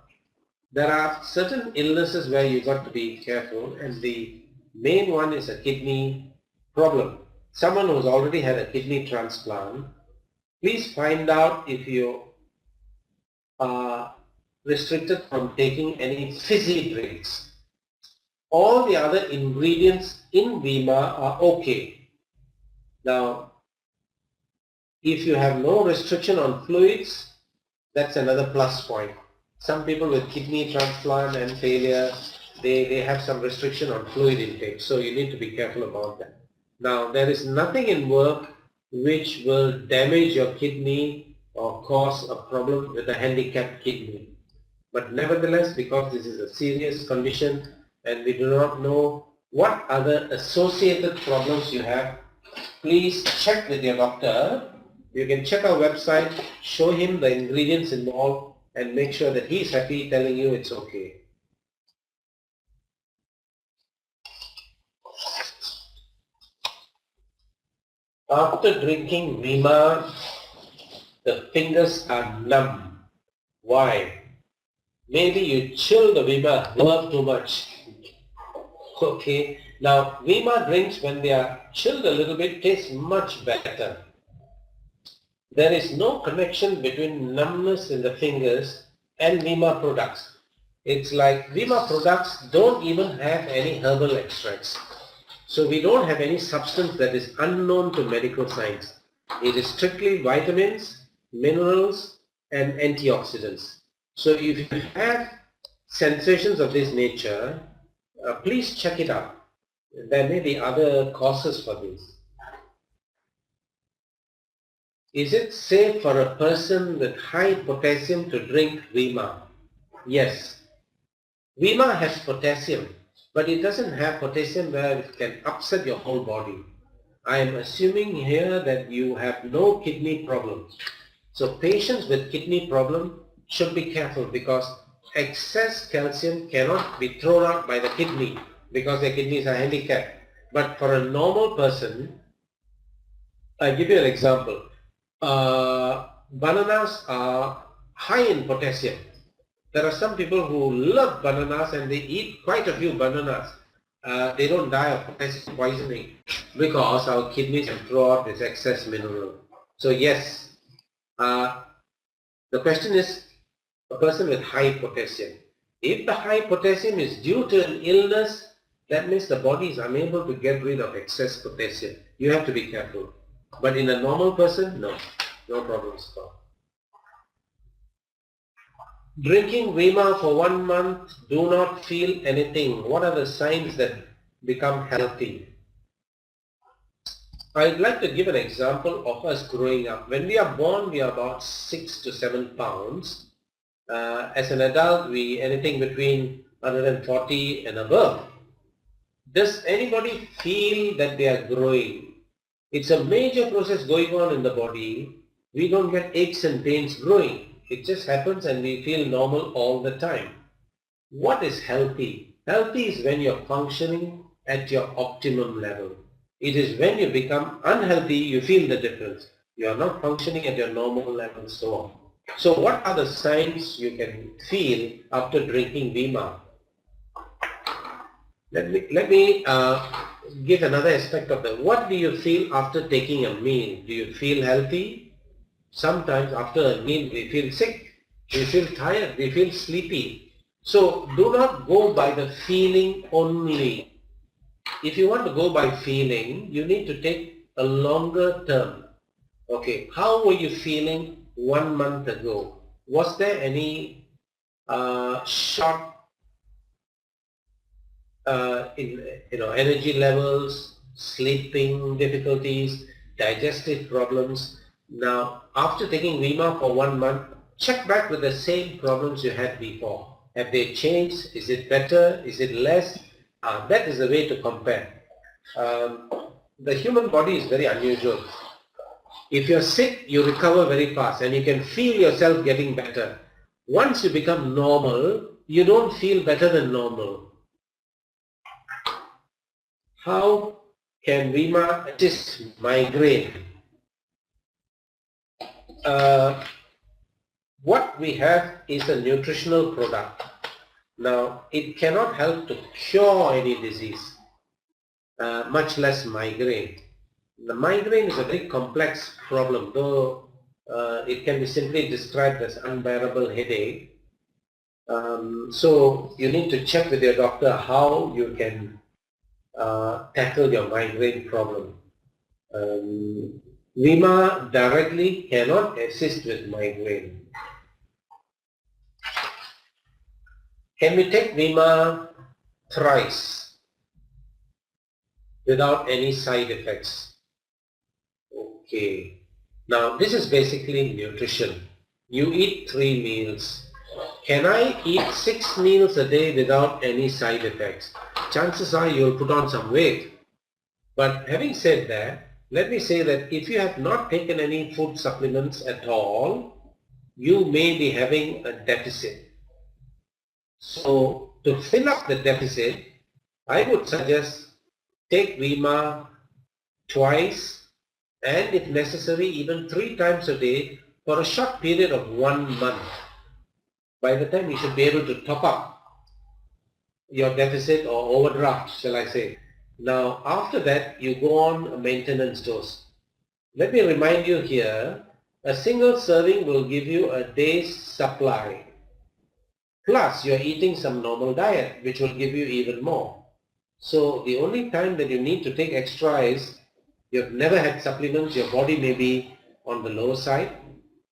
there are certain illnesses where you've got to be careful, and the main one is a kidney problem. Someone who's already had a kidney transplant, please find out if you are restricted from taking any fizzy drinks. All the other ingredients in Vemma are okay. Now, if you have no restriction on fluids, that's another plus point. Some people with kidney transplant and failure, they have some restriction on fluid intake, so you need to be careful about that. Now, there is nothing in work which will damage your kidney or cause a problem with a handicapped kidney. But nevertheless, because this is a serious condition and we do not know what other associated problems you have, please check with your doctor. You can check our website, show him the ingredients involved, and make sure that he's happy telling you it's okay. After drinking Vemma, the fingers are numb. Why? Maybe you chill the Vemma too much. Okay. Now, Vemma drinks, when they are chilled a little bit, taste much better. There is no connection between numbness in the fingers and Vemma products. It's like Vemma products don't even have any herbal extracts. So we don't have any substance that is unknown to medical science. It is strictly vitamins, minerals, and antioxidants. So if you have sensations of this nature, please check it out. There may be other causes for this. Is it safe for a person with high potassium to drink Vemma? Yes. Vemma has potassium, but it doesn't have potassium where it can upset your whole body. I am assuming here that you have no kidney problems. So patients with kidney problem should be careful because excess calcium cannot be thrown out by the kidney because their kidneys are handicapped. But for a normal person, I'll give you an example. Bananas are high in potassium. There are some people who love bananas and they eat quite a few bananas. They don't die of potassium poisoning because our kidneys can throw out this excess mineral. So yes, the question is a person with high potassium. If the high potassium is due to an illness, that means the body is unable to get rid of excess potassium. You have to be careful. But in a normal person, no problems at all. Drinking Vemma for 1 month, do not feel anything. What are the signs that become healthy? I'd like to give an example of us growing up. When we are born, we are about 6 to 7 pounds. As an adult, we anything between 140 and above. Does anybody feel that they are growing? It's a major process going on in the body. We don't get aches and pains growing. It just happens and we feel normal all the time. What is healthy? Healthy is when you're functioning at your optimum level. It is when you become unhealthy, you feel the difference. You are not functioning at your normal level, so on. So what are the signs you can feel after drinking Vemma? Let me give another aspect of that. What do you feel after taking a meal? Do you feel healthy? Sometimes after a meal we feel sick, we feel tired, we feel sleepy. So do not go by the feeling only. If you want to go by feeling, you need to take a longer term. Okay, how were you feeling 1 month ago? Was there any short energy levels, sleeping difficulties, digestive problems? Now, after taking Vemma for 1 month, check back with the same problems you had before. Have they changed? Is it better? Is it less? That is the way to compare. The human body is very unusual. If you're sick, you recover very fast and you can feel yourself getting better. Once you become normal, you don't feel better than normal. How can Vemma assist migraine? What we have is a nutritional product. Now, it cannot help to cure any disease, much less migraine. The migraine is a very complex problem, though it can be simply described as unbearable headache. So you need to check with your doctor how you can tackle your migraine problem. Vemma directly cannot assist with migraine. Can we take Vemma thrice without any side effects? Okay. Now this is basically nutrition. You eat 3 meals. Can I eat 6 meals a day without any side effects? Chances are you'll put on some weight. But having said that, let me say that if you have not taken any food supplements at all, you may be having a deficit. So to fill up the deficit, I would suggest take Vemma twice and if necessary even 3 times a day for a short period of 1 month. By the time you should be able to top up your deficit or overdraft, shall I say. Now after that you go on a maintenance dose. Let me remind you here, a single serving will give you a day's supply. Plus you are eating some normal diet which will give you even more. So the only time that you need to take extra is you've never had supplements, your body may be on the lower side,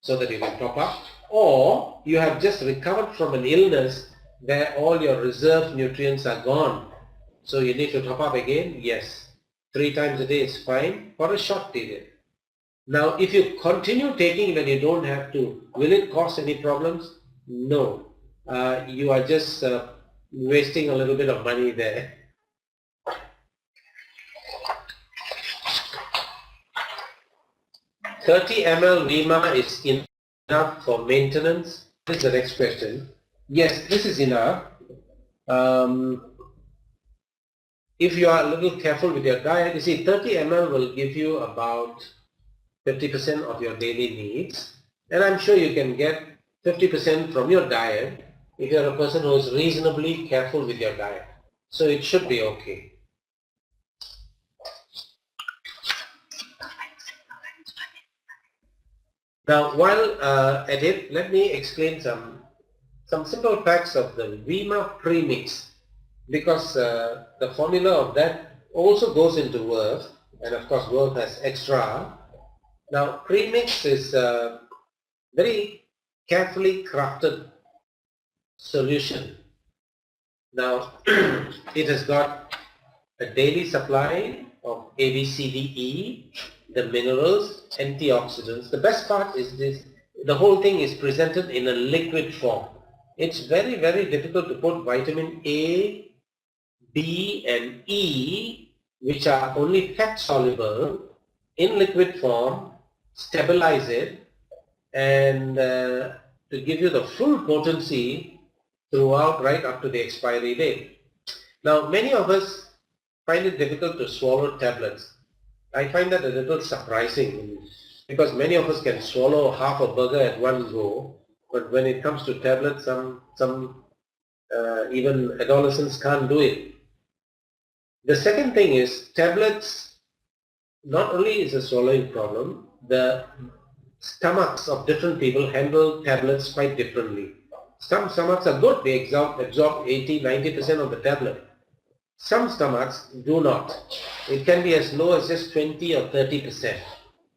so that you can top up, or you have just recovered from an illness where all your reserve nutrients are gone. So you need to top up again? Yes. 3 times a day is fine for a short period. Now, if you continue taking when you don't have to, will it cause any problems? No. You are just wasting a little bit of money there. 30 ml Vemma is enough for maintenance? This is the next question. Yes, this is enough. If you are a little careful with your diet, you see 30 ml will give you about 50% of your daily needs, and I'm sure you can get 50% from your diet if you're a person who is reasonably careful with your diet. So it should be okay. Now, while at it, let me explain some simple facts of the Vemma premix, because the formula of that also goes into Verve, and of course Verve has extra. Now, premix is a very carefully crafted solution. Now, it has got a daily supply of A, B, C, D, E, the minerals, antioxidants. The best part is this, the whole thing is presented in a liquid form. It's very, very difficult to put vitamin A, B and E, which are only fat soluble, in liquid form, stabilize it, and to give you the full potency throughout right up to the expiry date. Now, many of us find it difficult to swallow tablets. I find that a little surprising because many of us can swallow half a burger at one go, but when it comes to tablets, some even adolescents can't do it. The second thing is tablets, not only is a swallowing problem, the stomachs of different people handle tablets quite differently. Some stomachs are good, they absorb 80-90% of the tablet. Some stomachs do not. It can be as low as just 20 or 30%.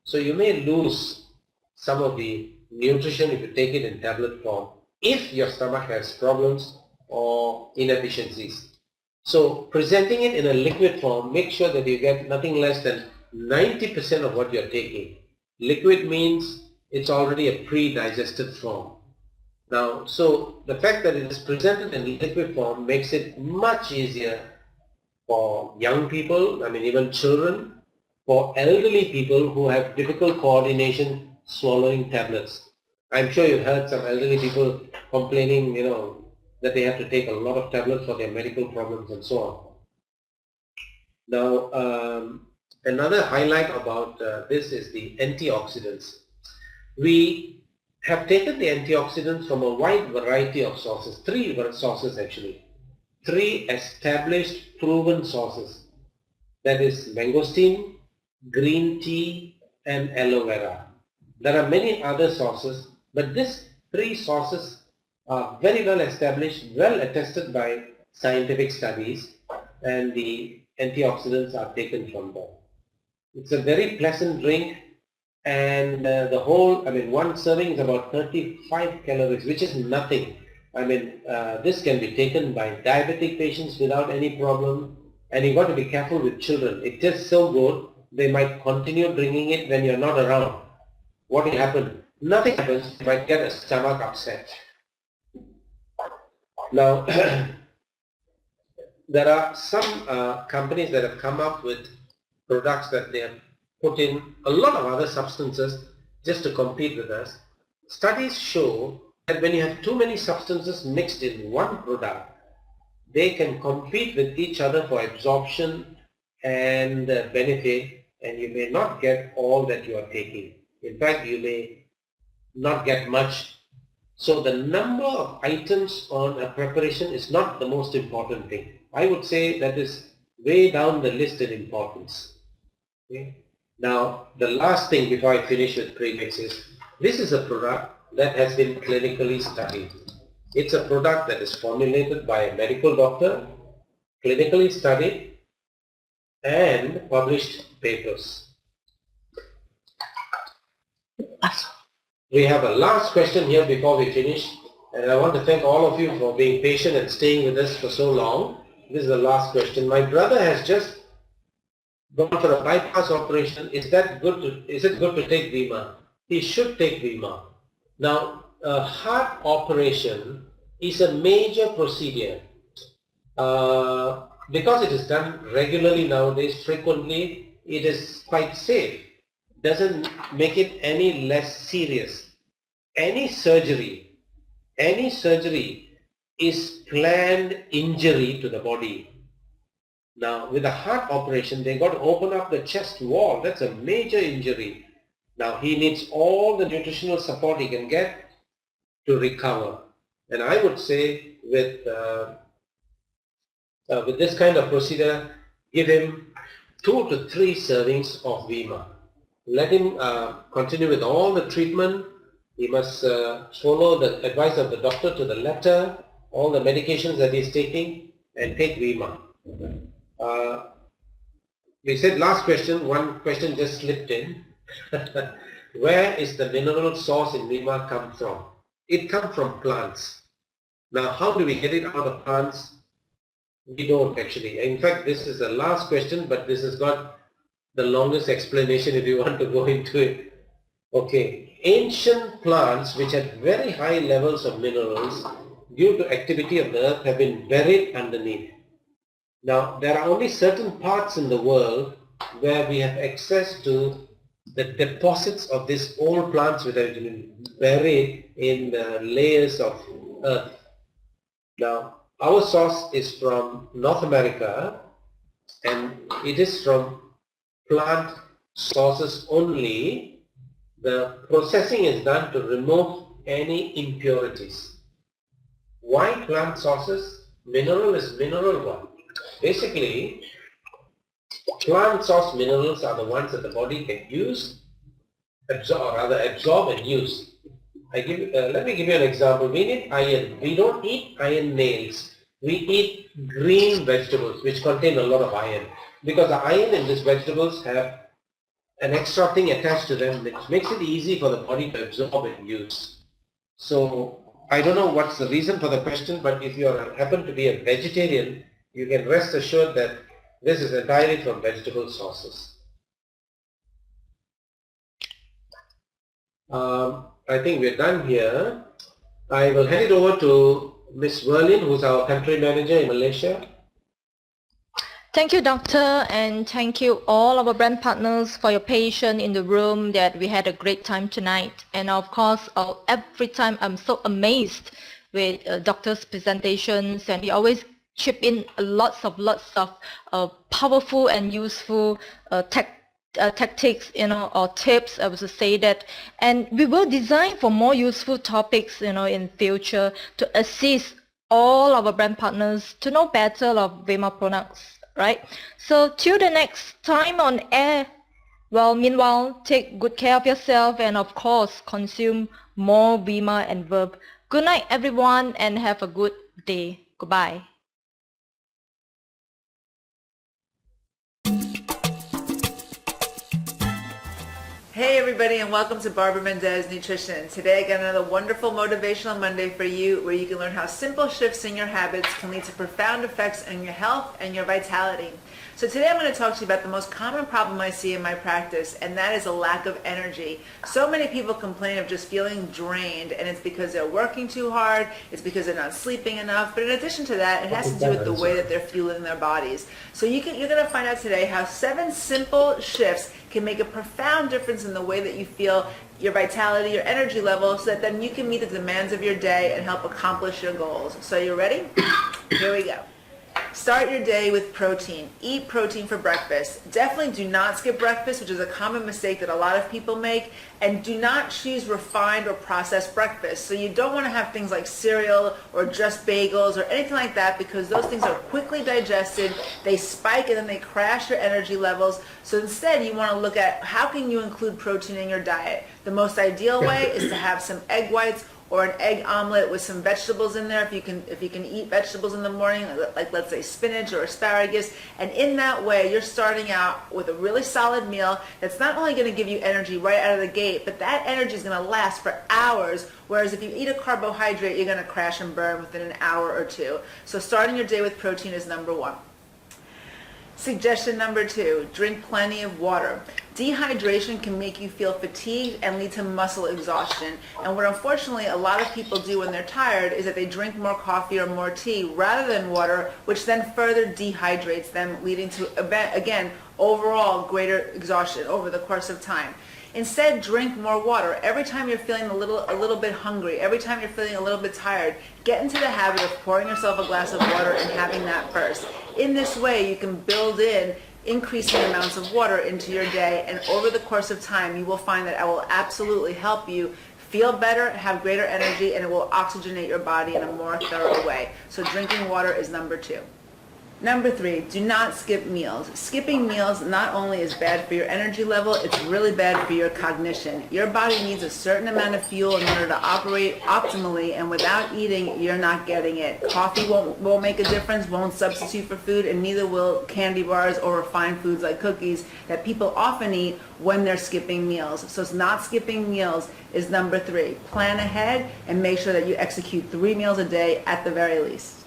So you may lose some of the nutrition if you take it in tablet form, if your stomach has problems or inefficiencies. So presenting it in a liquid form, make sure that you get nothing less than 90% of what you're taking. Liquid means it's already a pre-digested form. Now, so the fact that it is presented in liquid form makes it much easier for young people, I mean even children, for elderly people who have difficult coordination swallowing tablets. I'm sure you've heard some elderly people complaining, that they have to take a lot of tablets for their medical problems and so on. Now, another highlight about this is the antioxidants. We have taken the antioxidants from a wide variety of sources, 3 sources actually. 3 established proven sources, that is mangosteen, green tea and aloe vera. There are many other sources, but these 3 sources are very well established, well attested by scientific studies, and the antioxidants are taken from them. It's a very pleasant drink, and one serving is about 35 calories, which is nothing. This can be taken by diabetic patients without any problem, and you've got to be careful with children. It tastes so good, they might continue drinking it when you're not around. What will happen? Nothing happens, you might get a stomach upset. Now, there are some companies that have come up with products that they have put in a lot of other substances just to compete with us. Studies show that when you have too many substances mixed in one product, they can compete with each other for absorption and benefit, and you may not get all that you are taking. In fact, you may not get much. So the number of items on a preparation is not the most important thing. I would say that is way down the list in importance. Okay? Now, the last thing before I finish with premix is, this is a product that has been clinically studied. It's a product that is formulated by a medical doctor, clinically studied and published papers. We have a last question here before we finish, and I want to thank all of you for being patient and staying with us for so long. This is the last question. My brother has just gone for a bypass operation. Is it good to take Vemma? He should take Vemma. Now, a heart operation is a major procedure. Because it is done regularly nowadays, frequently, it is quite safe. Doesn't make it any less serious. Any surgery is planned injury to the body. Now, with a heart operation, they got to open up the chest wall. That's a major injury. Now, he needs all the nutritional support he can get to recover. And I would say with this kind of procedure, give him 2 to 3 servings of Vemma. Let him continue with all the treatment. He must follow the advice of the doctor to the letter, all the medications that he's taking, and take Vemma. We said last question, one question just slipped in. Where is the mineral source in Vemma come from? It comes from plants. Now, how do we get it out of plants? We don't actually. In fact, this is the last question, but this has got the longest explanation if you want to go into it. Okay, ancient plants which had very high levels of minerals due to activity of the earth have been buried underneath. Now, there are only certain parts in the world where we have access to the deposits of these old plants which have been buried in the layers of earth. Now, our source is from North America, and it is from plant sources only. The processing is done to remove any impurities. Why plant sources? Mineral is mineral one. Basically, plant source minerals are the ones that the body can use, absorb and use. Let me give you an example. We need iron. We don't eat iron nails. We eat green vegetables which contain a lot of iron, because the iron in these vegetables have an extra thing attached to them which makes it easy for the body to absorb and use. So I don't know what's the reason for the question, but if you happen to be a vegetarian, you can rest assured that this is entirely from vegetable sources. I think we're done here. I will hand it over to Ms. Verlin, who's our country manager in Malaysia. Thank you, Doctor, and thank you all our brand partners for your patience in the room, that we had a great time tonight. And of course, every time I'm so amazed with Doctor's presentations, and he always chip in lots of powerful and useful tactics, or tips, I would say that. And we will design for more useful topics, in future, to assist all our brand partners to know better of Vemma products. Right? So till the next time on air, well, meanwhile, take good care of yourself, and of course, consume more Vemma and Verb. Good night, everyone, and have a good day. Goodbye. Hey everybody, and welcome to Barbara Mendez Nutrition. Today I got another wonderful motivational Monday for you, where you can learn how simple shifts in your habits can lead to profound effects on your health and your vitality. So today I'm going to talk to you about the most common problem I see in my practice, and that is a lack of energy. So many people complain of just feeling drained, and it's because they're working too hard, it's because they're not sleeping enough, but in addition to that, it has to do with the way that they're fueling their bodies. So you're going to find out today how 7 simple shifts can make a profound difference in the way that you feel, your vitality, your energy level, so that then you can meet the demands of your day and help accomplish your goals. So you ready? Here we go. Start your day with protein. Eat protein for breakfast. Definitely do not skip breakfast, which is a common mistake that a lot of people make, and do not choose refined or processed breakfast. So you don't want to have things like cereal or just bagels or anything like that, because those things are quickly digested, they spike, and then they crash your energy levels. So instead, you want to look at how can you include protein in your diet. The most ideal way is to have some egg whites or an egg omelet with some vegetables in there, if you can eat vegetables in the morning, like let's say spinach or asparagus. And in that way, you're starting out with a really solid meal that's not only going to give you energy right out of the gate, but that energy is going to last for hours. Whereas if you eat a carbohydrate, you're going to crash and burn within an hour or two. So starting your day with protein is number one. Suggestion number 2, drink plenty of water. Dehydration can make you feel fatigued and lead to muscle exhaustion. And what unfortunately a lot of people do when they're tired is that they drink more coffee or more tea rather than water, which then further dehydrates them, leading to, again, overall greater exhaustion over the course of time. Instead, drink more water. Every time you're feeling a little bit hungry, every time you're feeling a little bit tired, get into the habit of pouring yourself a glass of water and having that first. In this way, you can build in increasing amounts of water into your day, and over the course of time, you will find that it will absolutely help you feel better, have greater energy, and it will oxygenate your body in a more thorough way. So drinking water is number 2. Number 3, do not skip meals. Skipping meals not only is bad for your energy level, it's really bad for your cognition. Your body needs a certain amount of fuel in order to operate optimally, and without eating, you're not getting it. Coffee won't make a difference, won't substitute for food, and neither will candy bars or refined foods like cookies that people often eat when they're skipping meals. So not skipping meals is number 3. Plan ahead and make sure that you execute 3 meals a day at the very least.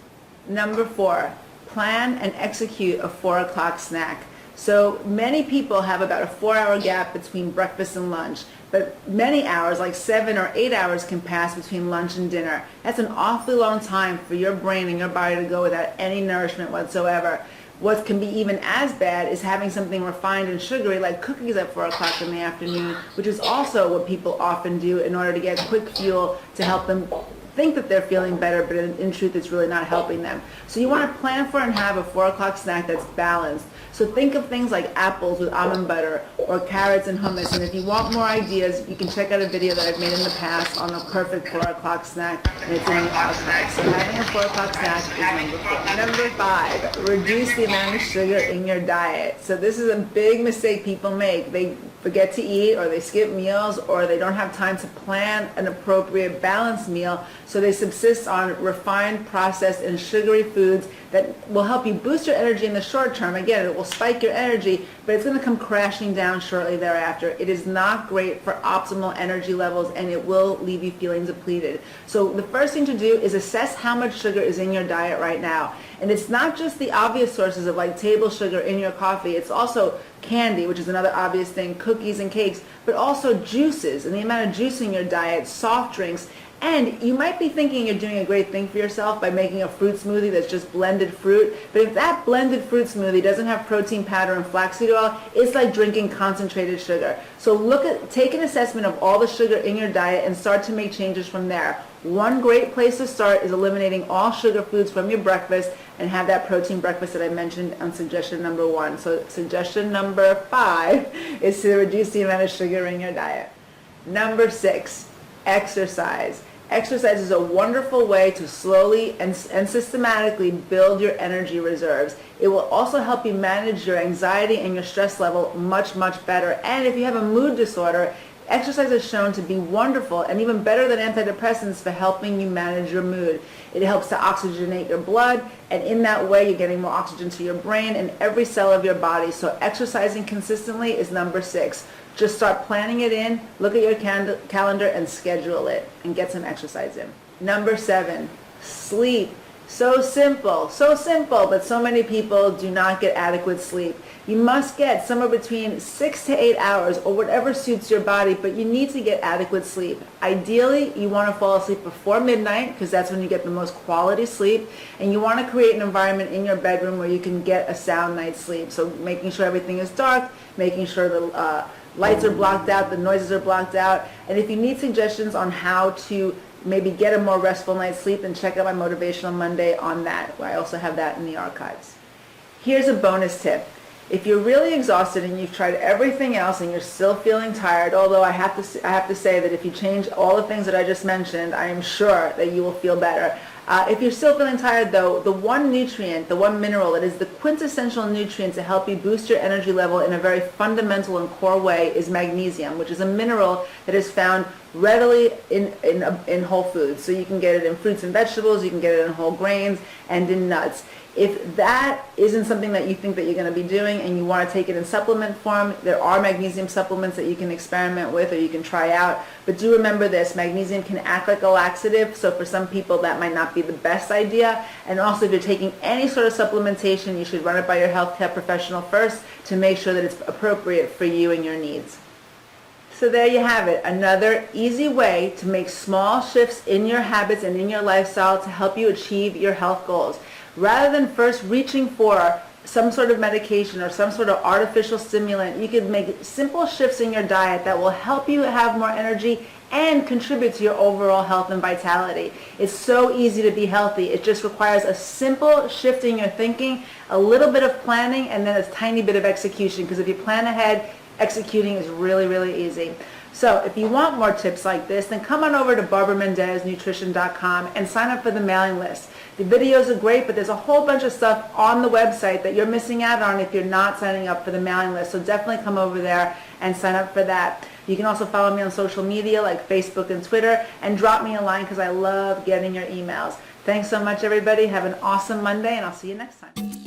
Number 4, plan and execute a 4 o'clock snack. So many people have about a 4-hour gap between breakfast and lunch, but many hours, like 7 or 8 hours, can pass between lunch and dinner. That's an awfully long time for your brain and your body to go without any nourishment whatsoever. What can be even as bad is having something refined and sugary like cookies at 4 o'clock in the afternoon, which is also what people often do in order to get quick fuel to help them think that they're feeling better, but in truth it's really not helping them. So you want to plan for and have a 4 o'clock snack that's balanced. So think of things like apples with almond butter or carrots and hummus, and if you want more ideas, you can check out a video that I've made in the past on the perfect 4 o'clock snack, and it's in the archive. So having a 4 o'clock snack is number 4. Number 5, reduce the amount of sugar in your diet. So this is a big mistake people make. They forget to eat, or they skip meals, or they don't have time to plan an appropriate balanced meal, so they subsist on refined, processed, and sugary foods that will help you boost your energy in the short term. Again, it will spike your energy, but it's going to come crashing down shortly thereafter. It is not great for optimal energy levels, and it will leave you feeling depleted. So the first thing to do is assess how much sugar is in your diet right now. And it's not just the obvious sources of like table sugar in your coffee. It's also candy, which is another obvious thing, cookies and cakes, but also juices and the amount of juice in your diet, soft drinks. And you might be thinking you're doing a great thing for yourself by making a fruit smoothie that's just blended fruit. But if that blended fruit smoothie doesn't have protein powder and flaxseed oil, it's like drinking concentrated sugar. So take an assessment of all the sugar in your diet and start to make changes from there. One great place to start is eliminating all sugar foods from your breakfast and have that protein breakfast that I mentioned on suggestion number 1. So suggestion number 5 is to reduce the amount of sugar in your diet. Number 6, exercise. Exercise is a wonderful way to slowly and systematically build your energy reserves. It will also help you manage your anxiety and your stress level much, much better. And if you have a mood disorder, exercise is shown to be wonderful and even better than antidepressants for helping you manage your mood. It helps to oxygenate your blood, and in that way you're getting more oxygen to your brain and every cell of your body. So exercising consistently is number 6. Just start planning it in, look at your calendar and schedule it and get some exercise in. Number 7, sleep. So simple, but so many people do not get adequate sleep. You must get somewhere between 6 to 8 hours or whatever suits your body, but you need to get adequate sleep. Ideally, you want to fall asleep before midnight because that's when you get the most quality sleep, and you want to create an environment in your bedroom where you can get a sound night's sleep. So making sure everything is dark, making sure the lights are blocked out, the noises are blocked out, and if you need suggestions on how to maybe get a more restful night's sleep, then check out my Motivational Monday on that. I also have that in the archives. Here's a bonus tip. If you're really exhausted and you've tried everything else and you're still feeling tired, although I have to say that if you change all the things that I just mentioned, I am sure that you will feel better. If you're still feeling tired though, the one nutrient, the one mineral that is the quintessential nutrient to help you boost your energy level in a very fundamental and core way is magnesium, which is a mineral that is found readily in whole foods. So you can get it in fruits and vegetables, you can get it in whole grains and in nuts. If that isn't something that you think that you're going to be doing and you want to take it in supplement form, there are magnesium supplements that you can experiment with or you can try out. But do remember this, magnesium can act like a laxative, so for some people that might not be the best idea. And also if you're taking any sort of supplementation, you should run it by your healthcare professional first to make sure that it's appropriate for you and your needs. So there you have it, another easy way to make small shifts in your habits and in your lifestyle to help you achieve your health goals. Rather than first reaching for some sort of medication or some sort of artificial stimulant, you can make simple shifts in your diet that will help you have more energy and contribute to your overall health and vitality. It's so easy to be healthy. It just requires a simple shift in your thinking, a little bit of planning, and then a tiny bit of execution. Because if you plan ahead, executing is really, really easy. So if you want more tips like this, then come on over to barbaramendeznutrition.com and sign up for the mailing list. The videos are great, but there's a whole bunch of stuff on the website that you're missing out on if you're not signing up for the mailing list. So definitely come over there and sign up for that. You can also follow me on social media like Facebook and Twitter and drop me a line because I love getting your emails. Thanks so much, everybody. Have an awesome Monday, and I'll see you next time.